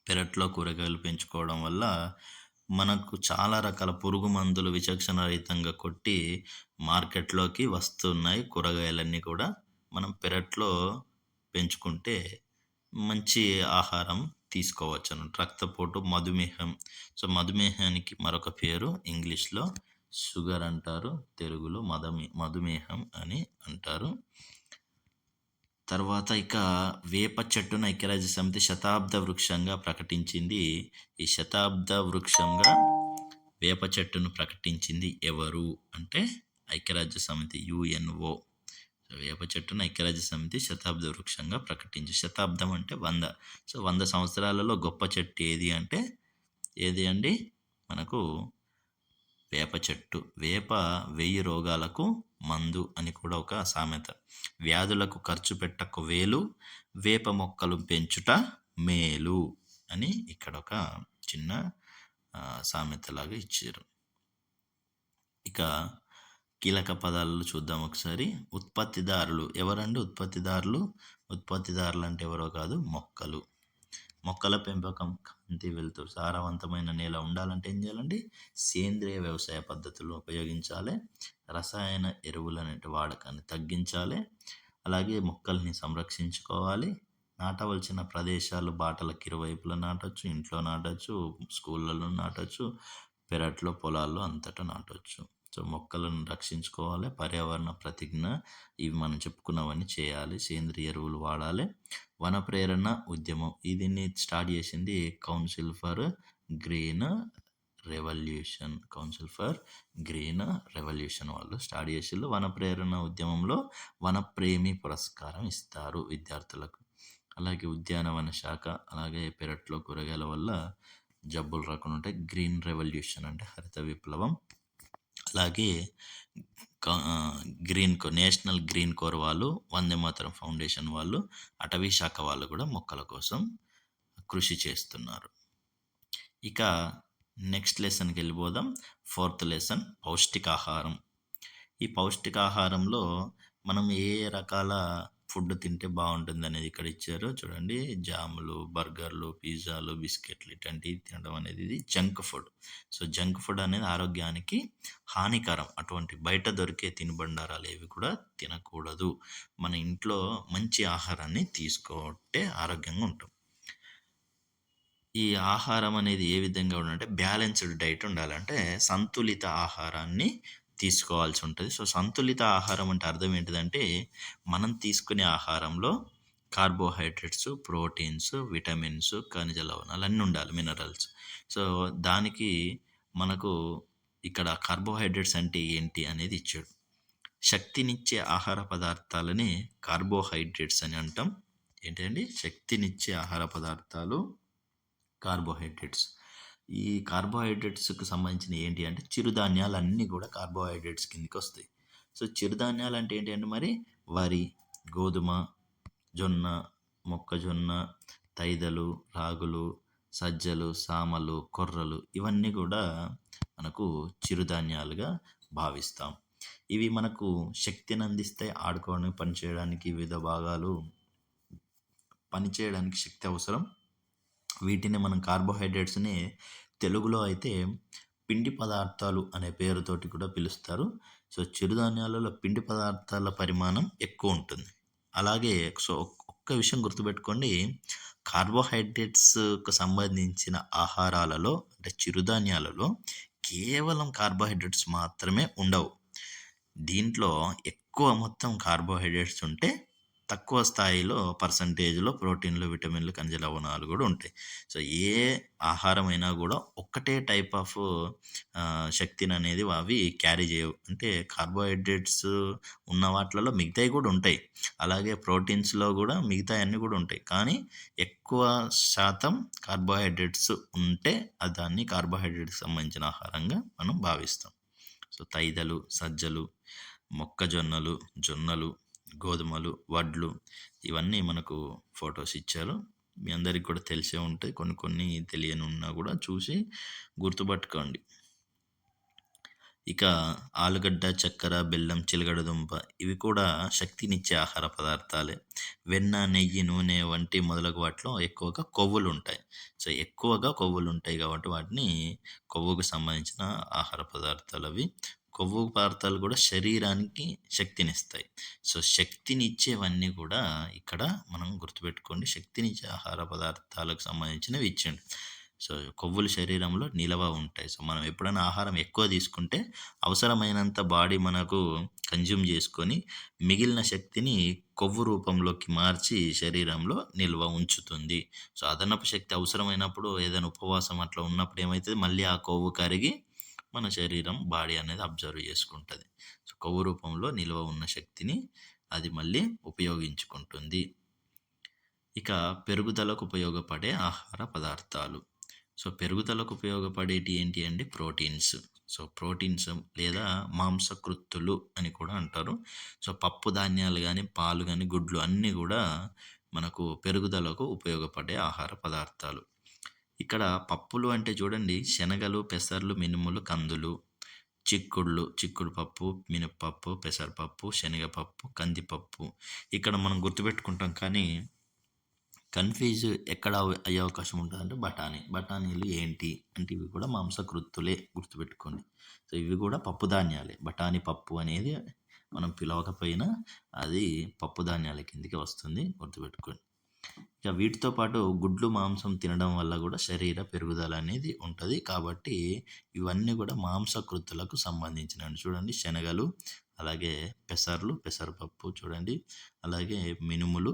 పెరట్లో కూరగాయలు పెంచుకోవడం వల్ల మనకు చాలా రకాల పురుగు మందులు విచక్షణ రహితంగా కొట్టి మార్కెట్లోకి వస్తున్నాయి. కూరగాయలన్నీ కూడా మనం పెరట్లో పెంచుకుంటే మంచి ఆహారం తీసుకోవచ్చు అన్నట్టు. రక్తపోటు, మధుమేహం. సో మధుమేహానికి మరొక పేరు ఇంగ్లీష్లో షుగర్ అంటారు, తెలుగులో మధుమేహం అని అంటారు. తర్వాత ఇక వేప చెట్టును ఐక్యరాజ్య సమితి శతాబ్ద వృక్షంగా ప్రకటించింది. ఈ శతాబ్ద వృక్షంగా వేప చెట్టును ప్రకటించింది ఎవరు అంటే ఐక్యరాజ్య సమితి, యుఎన్ఓ. వేప చెట్టును ఐక్యరాజ్య సమితి శతాబ్ద వృక్షంగా ప్రకటించి, శతాబ్దం అంటే 100. సో 100 సంవత్సరాలలో గొప్ప చెట్టు ఏది అంటే ఏది అండి? మనకు వేప చెట్టు. వేప 1000 రోగాలకు మందు అని కూడా ఒక సామెత. వ్యాధులకు ఖర్చు పెట్టకు వేలు, వేప మొక్కలు పెంచుట మేలు అని ఇక్కడ ఒక చిన్న సామెతలాగా ఇచ్చారు. ఇక కీలక పదాలు చూద్దాం ఒకసారి. ఉత్పత్తిదారులు ఎవరండి? ఉత్పత్తిదారులు అంటే ఎవరో కాదు, మొక్కలు. మొక్కల పెంపకం, కాంతి, వెలుతురు, సారవంతమైన నేల ఉండాలంటే ఏం చేయాలండి? సేంద్రియ వ్యవసాయ పద్ధతులు ఉపయోగించాలి. రసాయన ఎరువుల వాడకాన్ని తగ్గించాలి. అలాగే మొక్కల్ని సంరక్షించుకోవాలి. నాటవలసిన ప్రదేశాలు బాటలకు ఇరువైపులా నాటొచ్చు, ఇంట్లో నాటొచ్చు, స్కూళ్ళలో నాటొచ్చు, పెరట్లో, పొలాల్లో అంతటా నాటొచ్చు. సో, మొక్కలను రక్షించుకోవాలి. పర్యావరణ ప్రతిజ్ఞ ఇవి మనం చెప్పుకున్నవన్నీ చేయాలి. సేంద్రియ ఎరువులు వాడాలి. వన ప్రేరణ ఉద్యమం దీన్ని స్టార్ట్ చేసింది కౌన్సిల్ ఫర్ గ్రీన్ రెవల్యూషన్ వాళ్ళు స్టార్ట్ చేసిళ్ళు. వన ప్రేరణ ఉద్యమంలో వనప్రేమి పురస్కారం ఇస్తారు విద్యార్థులకు. అలాగే ఉద్యానవన శాఖ, అలాగే పెరట్లో కూరగాయల వల్ల జబ్బులు రాకుండా ఉంటాయి. గ్రీన్ రెవల్యూషన్ అంటే హరిత విప్లవం. అలాగే నేషనల్ గ్రీన్ కోర్ వాళ్ళు, వందే మాతరం ఫౌండేషన్ వాళ్ళు, అటవీ శాఖ వాళ్ళు కూడా మొక్కల కోసం కృషి చేస్తున్నారు. ఇక నెక్స్ట్ లెసన్కి వెళ్ళిపోదాం. 4th లెసన్ పౌష్టికాహారం. ఈ పౌష్టికాహారంలో మనం ఏ రకాల ఫుడ్ తింటే బాగుంటుంది అనేది ఇక్కడ ఇచ్చారు చూడండి. జాములు, బర్గర్లు, పిజ్జాలు, బిస్కెట్లు ఇట్లాంటివి తినడం అనేది ఇది junk food. So junk food అనేది ఆరోగ్యానికి హానికరం. అటువంటి బయట దొరికే తినుబండారాలు ఏవి కూడా తినకూడదు. మన ఇంట్లో మంచి ఆహారాన్ని తీసుకుంటే ఆరోగ్యంగా ఉంటాం. ఈ ఆహారం అనేది ఏ విధంగా ఉండాలంటే బ్యాలెన్స్డ్ డైట్ ఉండాలంటే సంతులిత ఆహారాన్ని తీసుకోవాల్సి ఉంటుంది. సో సంతులిత ఆహారం అంటే అర్థం ఏంటిదంటే మనం తీసుకునే ఆహారంలో కార్బోహైడ్రేట్స్, ప్రోటీన్స్, విటమిన్స్, ఖనిజ లవణాలు అన్నీ ఉండాలి, మినరల్స్. సో దానికి మనకు ఇక్కడ కార్బోహైడ్రేట్స్ అంటే ఏంటి అనేది ఇచ్చాడు. శక్తినిచ్చే ఆహార పదార్థాలని కార్బోహైడ్రేట్స్ అని అంటాం. ఏంటండి? శక్తినిచ్చే ఆహార పదార్థాలు కార్బోహైడ్రేట్స్. ఈ కార్బోహైడ్రేట్స్కి సంబంధించిన ఏంటి అంటే చిరుధాన్యాలు అన్నీ కూడా కార్బోహైడ్రేట్స్ కిందకి వస్తాయి. సో చిరుధాన్యాలు అంటే ఏంటి అంటే మరి వరి, గోధుమ, జొన్న, మొక్కజొన్న, తైదలు, రాగులు, సజ్జలు, సామలు, కొర్రలు ఇవన్నీ కూడా మనకు చిరుధాన్యాలుగా భావిస్తాం. ఇవి మనకు శక్తిని అందిస్తాయి. ఆడుకోవడానికి, పనిచేయడానికి, వివిధ భాగాలు పనిచేయడానికి శక్తి అవసరం. వీటిని మనం కార్బోహైడ్రేట్స్ని తెలుగులో అయితే పిండి పదార్థాలు అనే పేరుతోటి కూడా పిలుస్తారు. సో చిరుధాన్యాలలో పిండి పదార్థాల పరిమాణం ఎక్కువ ఉంటుంది. అలాగే సో ఒక్క విషయం గుర్తుపెట్టుకోండి, కార్బోహైడ్రేట్స్కు సంబంధించిన ఆహారాలలో అంటే చిరుధాన్యాలలో కేవలం కార్బోహైడ్రేట్స్ మాత్రమే ఉండవు. దీంట్లో ఎక్కువ మొత్తం కార్బోహైడ్రేట్స్ ఉంటే తక్కువ స్థాయిలో పర్సంటేజ్లో ప్రోటీన్లు, విటమిన్లు, ఖనిజ లవణాలు కూడా ఉంటాయి. సో ఏ ఆహారం అయినా కూడా ఒక్కటే టైప్ ఆఫ్ శక్తిని అనేది అవి క్యారీ చేయవు. అంటే కార్బోహైడ్రేట్స్ ఉన్న వాటిలలో మిగతాయి కూడా ఉంటాయి. అలాగే ప్రోటీన్స్లో కూడా మిగతా అన్నీ కూడా ఉంటాయి. కానీ ఎక్కువ శాతం కార్బోహైడ్రేట్స్ ఉంటే దాన్ని కార్బోహైడ్రేట్స్కి సంబంధించిన ఆహారంగా మనం భావిస్తాం. సో తైదలు, సజ్జలు, మొక్కజొన్నలు, జొన్నలు, గోధుమలు, వడ్లు ఇవన్నీ మనకు ఫొటోస్ ఇచ్చారు. మీ అందరికి కూడా తెలిసే ఉంటాయి. కొన్ని తెలియని ఉన్నా కూడా చూసి గుర్తుపట్టుకోండి. ఇక ఆలుగడ్డ, చక్కెర, బెల్లం, చిలగడదుంప ఇవి కూడా శక్తినిచ్చే ఆహార పదార్థాలే. వెన్న, నెయ్యి, నూనె వంటి మొదలగు వాటిలో ఎక్కువగా కొవ్వులు ఉంటాయి. సో ఎక్కువగా కొవ్వులు ఉంటాయి కాబట్టి వాటిని కొవ్వుకు సంబంధించిన ఆహార పదార్థాలు అవి. కొవ్వు పదార్థాలు కూడా శరీరానికి శక్తినిస్తాయి. సో శక్తినిచ్చేవన్నీ కూడా ఇక్కడ మనం గుర్తుపెట్టుకోండి. శక్తినిచ్చే ఆహార పదార్థాలకు సంబంధించినవి ఇచ్చిండు. సో కొవ్వులు శరీరంలో నిలవ ఉంటాయి. సో మనం ఎప్పుడైనా ఆహారం ఎక్కువ తీసుకుంటే అవసరమైనంత బాడీ మనకు కన్జ్యూమ్ చేసుకొని మిగిలిన శక్తిని కొవ్వు రూపంలోకి మార్చి శరీరంలో నిల్వ ఉంచుతుంది. సో అదనపు శక్తి అవసరమైనప్పుడు ఏదైనా ఉపవాసం అట్లా ఉన్నప్పుడు ఏమవుతుంది, మళ్ళీ ఆ కొవ్వు కరిగి మన శరీరం, బాడీ అనేది అబ్జర్వ్ చేసుకుంటుంది. సో కొవ్వు రూపంలో నిల్వ ఉన్న శక్తిని అది మళ్ళీ ఉపయోగించుకుంటుంది. ఇక పెరుగుదలకు ఉపయోగపడే ఆహార పదార్థాలు. సో పెరుగుదలకు ఉపయోగపడేటి ఏంటి అంటే ప్రోటీన్స్. సో ప్రోటీన్స్ లేదా మాంసకృత్తులు అని కూడా అంటారు. సో పప్పు ధాన్యాలు కానీ, పాలు కానీ, గుడ్లు అన్నీ కూడా మనకు పెరుగుదలకు ఉపయోగపడే ఆహార పదార్థాలు. ఇక్కడ పప్పులు అంటే చూడండి, శనగలు, పెసర్లు, మినుములు, కందులు, చిక్కుడు పప్పు, మినపప్పు, పెసరపప్పు, శనగపప్పు, కందిపప్పు. ఇక్కడ మనం గుర్తుపెట్టుకుంటాం కానీ కన్ఫ్యూజ్ ఎక్కడ అయ్యే అవకాశం ఉంటుందంటే బఠానీలు ఏంటి అంటే ఇవి కూడా మాంసకృత్తులే, గుర్తుపెట్టుకోండి. సో ఇవి కూడా పప్పు ధాన్యాలే. బఠానీ పప్పు అనేది మనం పిలవకపోయినా అది పప్పు ధాన్యాల కిందికి వస్తుంది, గుర్తుపెట్టుకోండి. ఇక వీటితో పాటు గుడ్లు, మాంసం తినడం వల్ల కూడా శరీర పెరుగుదల అనేది ఉంటుంది. కాబట్టి ఇవన్నీ కూడా మాంసకృత్తులకు సంబంధించినవి. చూడండి, శనగలు, అలాగే పెసర్లు, పెసరపప్పు చూడండి, అలాగే మినుములు,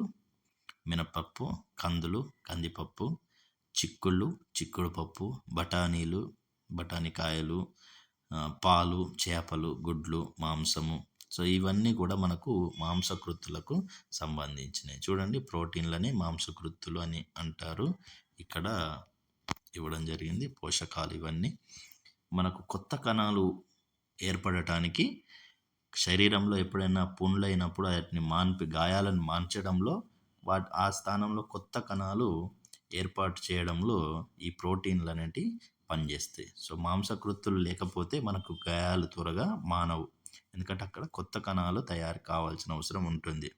మినపప్పు, కందులు, కందిపప్పు, చిక్కుళ్ళు, చిక్కుడు పప్పు, బఠానీలు, బఠానీకాయలు, పాలు, చేపలు, గుడ్లు, మాంసము. సో ఇవన్నీ కూడా మనకు మాంసకృత్తులకు సంబంధించినవి. చూడండి, ప్రోటీన్లని మాంసకృత్తులు అని అంటారు. ఇక్కడ ఇవ్వడం జరిగింది పోషకాలు. ఇవన్నీ మనకు కొత్త కణాలు ఏర్పడటానికి, శరీరంలో ఎప్పుడైనా పుండ్లైనప్పుడు వాటిని గాయాలను మాన్చడంలో, ఆ స్థానంలో కొత్త కణాలు ఏర్పాటు చేయడంలో ఈ ప్రోటీన్లు అనేటివి పనిచేస్తాయి. సో మాంసకృత్తులు లేకపోతే మనకు గాయాలు త్వరగా మానవు, ఎందుకంటే అక్కడ కొత్త కణాలు తయారు కావాల్సిన అవసరం ఉంటుంది.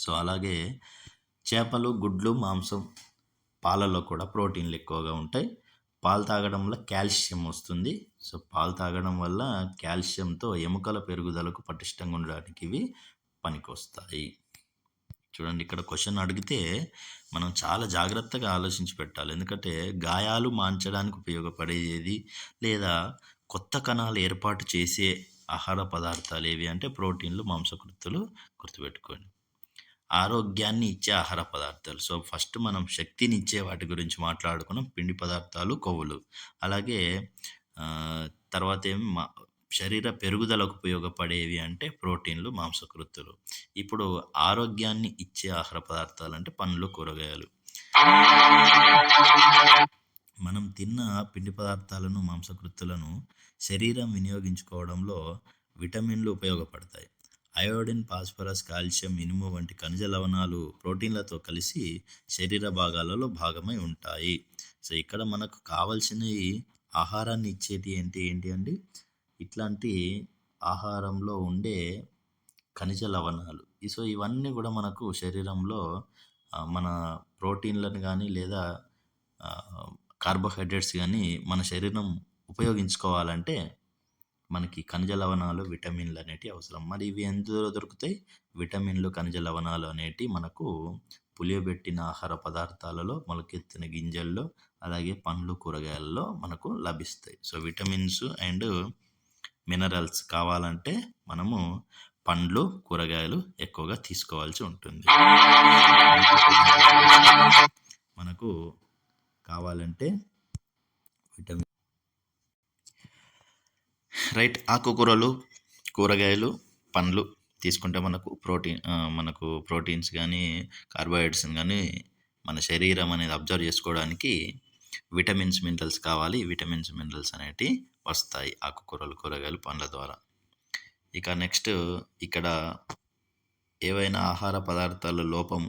సో అలాగే చేపలు, గుడ్లు, మాంసం, పాలలో కూడా ప్రోటీన్లు ఎక్కువగా ఉంటాయి. పాలు తాగడం వల్ల కాల్షియం వస్తుంది. సో పాలు తాగడం వల్ల కాల్షియంతో ఎముకల పెరుగుదలకు, పటిష్టంగా ఉండడానికి ఇవి పనికొస్తాయి. చూడండి, ఇక్కడ క్వశ్చన్ అడిగితే మనం చాలా జాగ్రత్తగా ఆలోచించి పెట్టాలి. ఎందుకంటే గాయాలు మాన్చడానికి ఉపయోగపడేది లేదా కొత్త కణాలు ఏర్పాటు చేసే ఆహార పదార్థాలు ఏవి అంటే ప్రోటీన్లు, మాంసకృత్తులు, గుర్తుపెట్టుకోండి. ఆరోగ్యాన్ని ఇచ్చే ఆహార పదార్థాలు. సో ఫస్ట్ మనం శక్తిని ఇచ్చే వాటి గురించి మాట్లాడుకున్నాం, పిండి పదార్థాలు, కొవ్వులు. అలాగే తర్వాత శరీర పెరుగుదలకు ఉపయోగపడేవి అంటే ప్రోటీన్లు, మాంసకృత్తులు. ఇప్పుడు ఆరోగ్యాన్ని ఇచ్చే ఆహార పదార్థాలు అంటే పండ్లు, కూరగాయలు. మనం తిన్న పిండి పదార్థాలను, మాంసకృత్తులను శరీరం వినియోగించుకోవడంలో విటమిన్లు ఉపయోగపడతాయి. అయోడిన్, ఫాస్ఫరస్, కాల్షియం, ఇనుము వంటి ఖనిజ లవణాలు ప్రోటీన్లతో కలిసి శరీర భాగాలలో భాగమై ఉంటాయి. సో ఇక్కడ మనకు కావాల్సినవి ఆహారాన్ని ఇచ్చేటి ఏంటి అండి, ఇట్లాంటి ఆహారంలో ఉండే ఖనిజ లవణాలు. సో ఇవన్నీ కూడా మనకు శరీరంలో మన ప్రోటీన్లను కానీ లేదా కార్బోహైడ్రేట్స్ కానీ మన శరీరం ఉపయోగించుకోవాలంటే మనకి ఖనిజ లవణాలు, విటమిన్లు అనేటివి అవసరం. మరి ఇవి ఎందులో దొరుకుతాయి? విటమిన్లు, ఖనిజ లవణాలు అనేటివి మనకు పులియబెట్టిన ఆహార పదార్థాలలో, మొలకెత్తిన గింజల్లో, అలాగే పండ్లు, కూరగాయల్లో మనకు లభిస్తాయి. సో విటమిన్స్ అండ్ మినరల్స్ కావాలంటే మనము పండ్లు, కూరగాయలు ఎక్కువగా తీసుకోవాల్సి ఉంటుంది. మనకు కావాలంటే విటమిన్ రైట్. ఆకుకూరలు, కూరగాయలు, పండ్లు తీసుకుంటే మనకు ప్రోటీన్స్ కానీ, కార్బోహైడ్రేట్స్ కానీ మన శరీరం అనేది అబ్జర్వ్ చేసుకోవడానికి విటమిన్స్, మినరల్స్ కావాలి. విటమిన్స్, మినరల్స్ అనేటివి వస్తాయి ఆకుకూరలు, కూరగాయలు, పండ్ల ద్వారా. ఇక నెక్స్ట్, ఇక్కడ ఏవైనా ఆహార పదార్థాల లోపం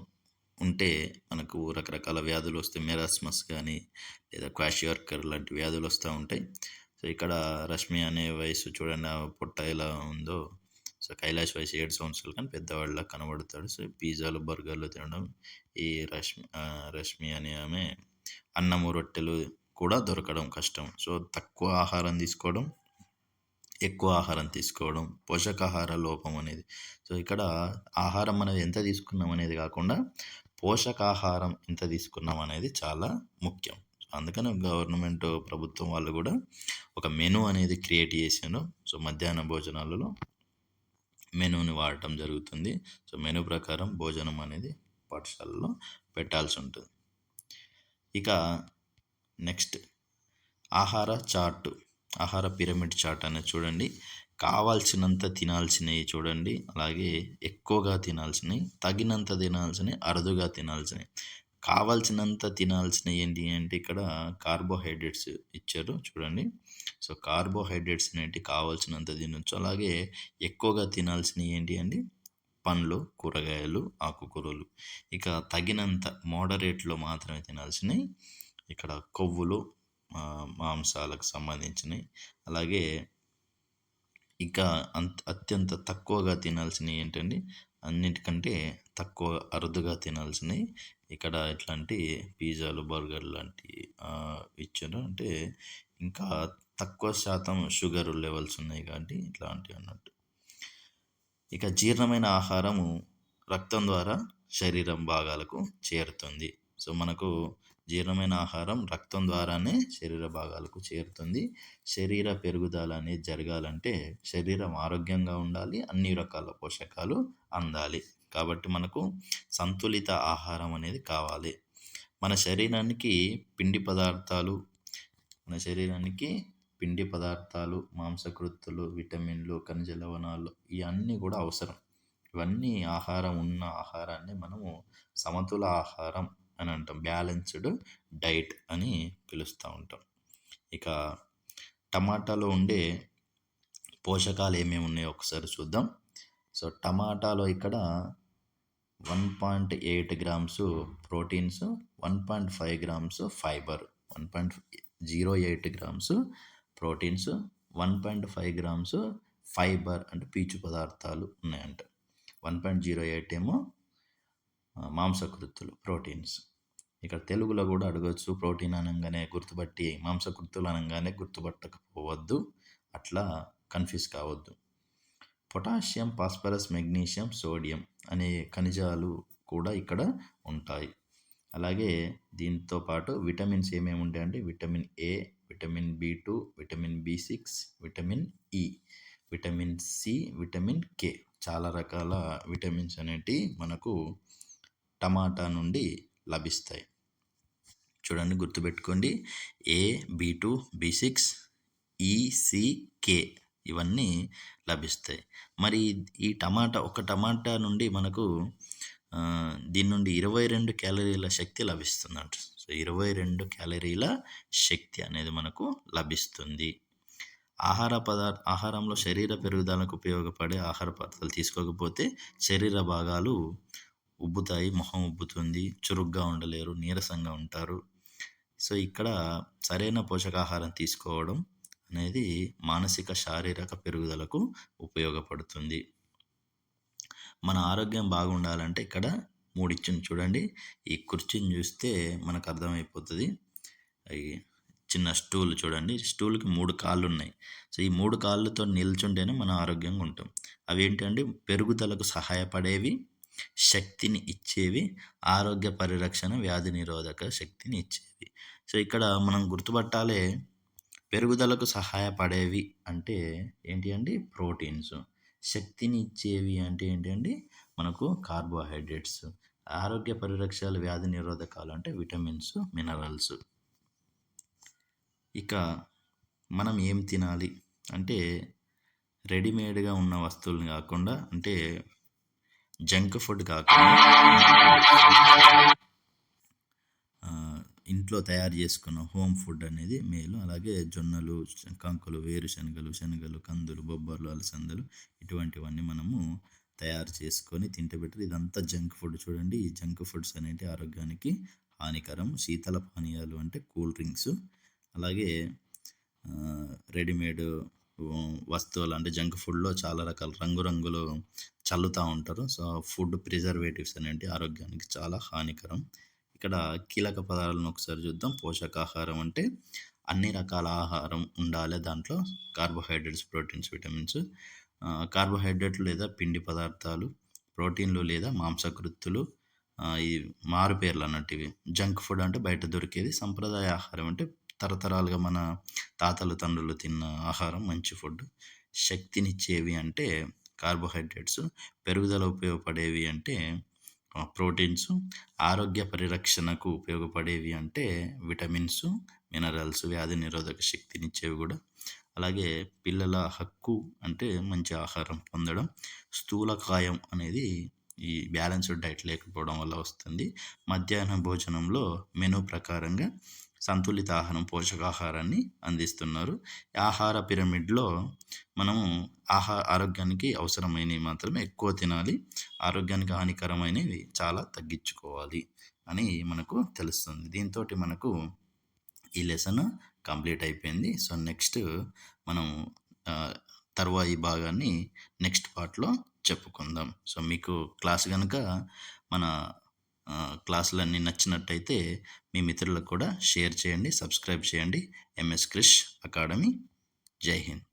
ఉంటే మనకు రకరకాల వ్యాధులు వస్తాయి. మెరాస్మస్ కానీ లేదా క్వాషియార్కర్ లాంటి వ్యాధులు వస్తూ ఉంటాయి. సో ఇక్కడ రష్మి అనే వయసు చూడండి, పొట్ట ఎలా ఉందో. సో కైలాష్ వయసు 7 సంవత్సరాలు, కానీ పెద్దవాళ్ళ కనబడతాడు. సో పిజ్జాలు, బర్గర్లు తినడం. ఈ రష్మి అనే ఆమె అన్నము, రొట్టెలు కూడా దొరకడం కష్టం. సో తక్కువ ఆహారం తీసుకోవడం, ఎక్కువ ఆహారం తీసుకోవడం, పోషకాహార లోపం అనేది. సో ఇక్కడ ఆహారం అనేది ఎంత తీసుకున్నాం అనేది కాకుండా పోషకాహారం ఎంత తీసుకున్నాం అనేది చాలా ముఖ్యం. అందుకని గవర్నమెంట్, ప్రభుత్వం వాళ్ళు కూడా ఒక మెనూ అనేది క్రియేట్ చేసాను. సో మధ్యాహ్న భోజనాలలో మెనూని వాడటం జరుగుతుంది. సో మెనూ ప్రకారం భోజనం అనేది పాఠశాలలో పెట్టాల్సి ఉంటుంది. ఇక నెక్స్ట్, ఆహార పిరమిడ్ చార్ట్ అనేది చూడండి. కావాల్సినంత తినాల్సినవి చూడండి, అలాగే ఎక్కువగా తినాల్సినవి, తగినంత తినాల్సినవి, అరుదుగా తినాల్సినవి. కావాల్సినంత తినాల్సినవి ఏంటి అంటే ఇక్కడ కార్బోహైడ్రేట్స్ ఇచ్చారు చూడండి. సో కార్బోహైడ్రేట్స్ అనేవి కావాల్సినంత తినొచ్చు. అలాగే ఎక్కువగా తినాల్సినవి ఏంటి అండి, పండ్లు, కూరగాయలు, ఆకుకూరలు. ఇక తగినంత మోడరేట్లో మాత్రమే తినాల్సినవి ఇక్కడ కొవ్వులు, మాంసాలకు సంబంధించినవి. అలాగే ఇక అత్యంత తక్కువగా తినాల్సినవి ఏంటండి, అన్నిటికంటే తక్కువ అరుదుగా తినాల్సినవి ఇక్కడ ఇట్లాంటి పిజ్జాలు, బర్గర్ లాంటివి ఇచ్చారు. అంటే ఇంకా తక్కువ శాతం షుగర్ లెవెల్స్ ఉన్నాయి కాబట్టి ఇట్లాంటివి అన్నట్టు. ఇక జీర్ణమైన ఆహారము రక్తం ద్వారా శరీరం భాగాలకు చేరుతుంది. సో మనకు జీర్ణమైన ఆహారం రక్తం ద్వారానే శరీర భాగాలకు చేరుతుంది. శరీర పెరుగుదల అనేది జరగాలంటే శరీరం ఆరోగ్యంగా ఉండాలి, అన్ని రకాల పోషకాలు అందాలి. కాబట్టి మనకు సంతులిత ఆహారం అనేది కావాలి. మన శరీరానికి పిండి పదార్థాలు, మాంసకృత్తులు, విటమిన్లు, ఖనిజ లవణాలు ఇవన్నీ కూడా అవసరం. ఇవన్నీ ఉన్న ఆహారాన్ని మనము సమతుల ఆహారం అని అంటాం. బ్యాలెన్స్డ్ డైట్ అని పిలుస్తూ ఉంటాం. ఇక టమాటాలో ఉండే పోషకాలు ఏమేమి ఉన్నాయో ఒకసారి చూద్దాం. సో టమాటాలో ఇక్కడ 1.8 grams proteins, 1.5 grams fibre, 1.08 grams proteins, 1.5 grams fibre అంటే పీచు పదార్థాలు ఉన్నాయంట. 1.08 ఏమో మాంసకృత్తులు ప్రోటీన్స్. ఇక్కడ తెలుగులో కూడా అడగవచ్చు, ప్రోటీన్ అనగానే గుర్తుపట్టి మాంసకృత్తులు అనగానే గుర్తుపట్టకపోవద్దు, అట్లా కన్ఫ్యూజ్ కావద్దు. పొటాషియం, ఫాస్ఫరస్, మెగ్నీషియం, సోడియం అనే ఖనిజాలు కూడా ఇక్కడ ఉంటాయి. అలాగే దీంతో పాటు విటమిన్స్ ఏమేమి ఉంటాయంటే vitamin A, vitamin B2, vitamin B6, vitamin E, vitamin C, vitamin K, చాలా రకాల విటమిన్స్ అనేటివి మనకు టమాటా నుండి లభిస్తాయి. చూడండి, గుర్తుపెట్టుకోండి, A, B2, B6, E, C, K ఇవన్నీ లభిస్తాయి. మరి ఈ ఒక టమాటా నుండి మనకు దీని నుండి 22 క్యాలరీల శక్తి లభిస్తుందంట. సో 22 క్యాలరీల శక్తి అనేది మనకు లభిస్తుంది. ఆహారంలో శరీర పెరుగుదలకు ఉపయోగపడే ఆహార పదార్థాలు తీసుకోకపోతే శరీర భాగాలు ఉబ్బుతాయి, మొహం ఉబ్బుతుంది, చురుగ్గా ఉండలేరు, నీరసంగా ఉంటారు. సో ఇక్కడ సరైన పోషకాహారం తీసుకోవడం అనేది మానసిక, శారీరక పెరుగుదలకు ఉపయోగపడుతుంది. మన ఆరోగ్యం బాగుండాలంటే ఇక్కడ 3 ఇచ్చింది చూడండి. ఈ కుర్చీని చూస్తే మనకు అర్థమైపోతుంది. చిన్న స్టూల్ చూడండి, స్టూల్కి 3 కాళ్ళు ఉన్నాయి. సో ఈ 3 కాళ్ళతో నిల్చుంటేనే మనం ఆరోగ్యంగా ఉంటాం. అవి ఏంటంటే పెరుగుదలకు సహాయపడేవి, శక్తిని ఇచ్చేవి, ఆరోగ్య పరిరక్షణ, వ్యాధి నిరోధక శక్తిని ఇచ్చేవి. సో ఇక్కడ మనం గుర్తుపట్టాలి, పెరుగుదలకు సహాయపడేవి అంటే ఏంటి అండి? ప్రోటీన్స్. శక్తిని ఇచ్చేవి అంటే ఏంటండి? మనకు కార్బోహైడ్రేట్స్. ఆరోగ్య పరిరక్షణ, వ్యాధి నిరోధకాలు అంటే విటమిన్స్, మినరల్స్. ఇక మనం ఏం తినాలి అంటే రెడీమేడ్గా ఉన్న వస్తువులను కాకుండా, అంటే జంక్ ఫుడ్ కాకుండా ఇంట్లో తయారు చేసుకున్న హోమ్ ఫుడ్ అనేది మేలు. అలాగే జొన్నలు, కంకులు, వేరుశనగలు, శనగలు, కందులు, బొబ్బర్లు, అలసందలు ఇటువంటివన్నీ మనము తయారు చేసుకొని తింటే బెటర్. ఇదంతా జంక్ ఫుడ్. చూడండి, ఈ జంక్ ఫుడ్స్ అనేవి ఆరోగ్యానికి హానికరం. శీతల పానీయాలు అంటే కూల్ డ్రింక్స్, అలాగే రెడీమేడ్ వస్తువులు అంటే జంక్ ఫుడ్లో చాలా రకాల రంగురంగులు చల్లుతూ ఉంటారు. సో ఫుడ్ ప్రిజర్వేటివ్స్ అనేవి ఆరోగ్యానికి చాలా హానికరం. ఇక్కడ కీలక పదాలను ఒకసారి చూద్దాం. పోషకాహారం అంటే అన్ని రకాల ఆహారం ఉండాలి. దాంట్లో కార్బోహైడ్రేట్స్, ప్రోటీన్స్, విటమిన్స్. కార్బోహైడ్రేట్లు లేదా పిండి పదార్థాలు, ప్రోటీన్లు లేదా మాంసకృత్తులు, ఈ మారు పేర్లు అన్నట్టువి. జంక్ ఫుడ్ అంటే బయట దొరికేది. సంప్రదాయ ఆహారం అంటే తరతరాలుగా మన తాతలు తండ్రులు తిన్న ఆహారం, మంచి ఫుడ్. శక్తినిచ్చేవి అంటే కార్బోహైడ్రేట్స్, పెరుగుదల ఉపయోగపడేవి అంటే ప్రోటీన్స్, ఆరోగ్య పరిరక్షణకు ఉపయోగపడేవి అంటే విటమిన్స్, మినరల్స్, వ్యాధి నిరోధక శక్తినిచ్చేవి కూడా. అలాగే పిల్లల హక్కు అంటే మంచి ఆహారం పొందడం. స్థూలకాయం అనేది ఈ బ్యాలెన్స్డ్ డైట్ లేకపోవడం వల్ల వస్తుంది. మధ్యాహ్న భోజనంలో మెనూ ప్రకారంగా సంతులిత ఆహారం, పోషకాహారాన్ని అందిస్తున్నారు. ఆహార పిరమిడ్లో మనము ఆరోగ్యానికి అవసరమైనవి మాత్రమే ఎక్కువ తినాలి, ఆరోగ్యానికి హానికరమైనవి చాలా తగ్గించుకోవాలి అని మనకు తెలుస్తుంది. దీంతో మనకు ఈ లెసన్ కంప్లీట్ అయిపోయింది. సో నెక్స్ట్ మనం తర్వాయి భాగాన్ని నెక్స్ట్ పార్ట్లో చెప్పుకుందాం. సో మీకు క్లాస్ కనుక మన క్లాసులన్నీ నచ్చినట్టయితే మీ మిత్రులకు కూడా షేర్ చేయండి, సబ్స్క్రైబ్ చేయండి. MS Krish academy. జై హింద్.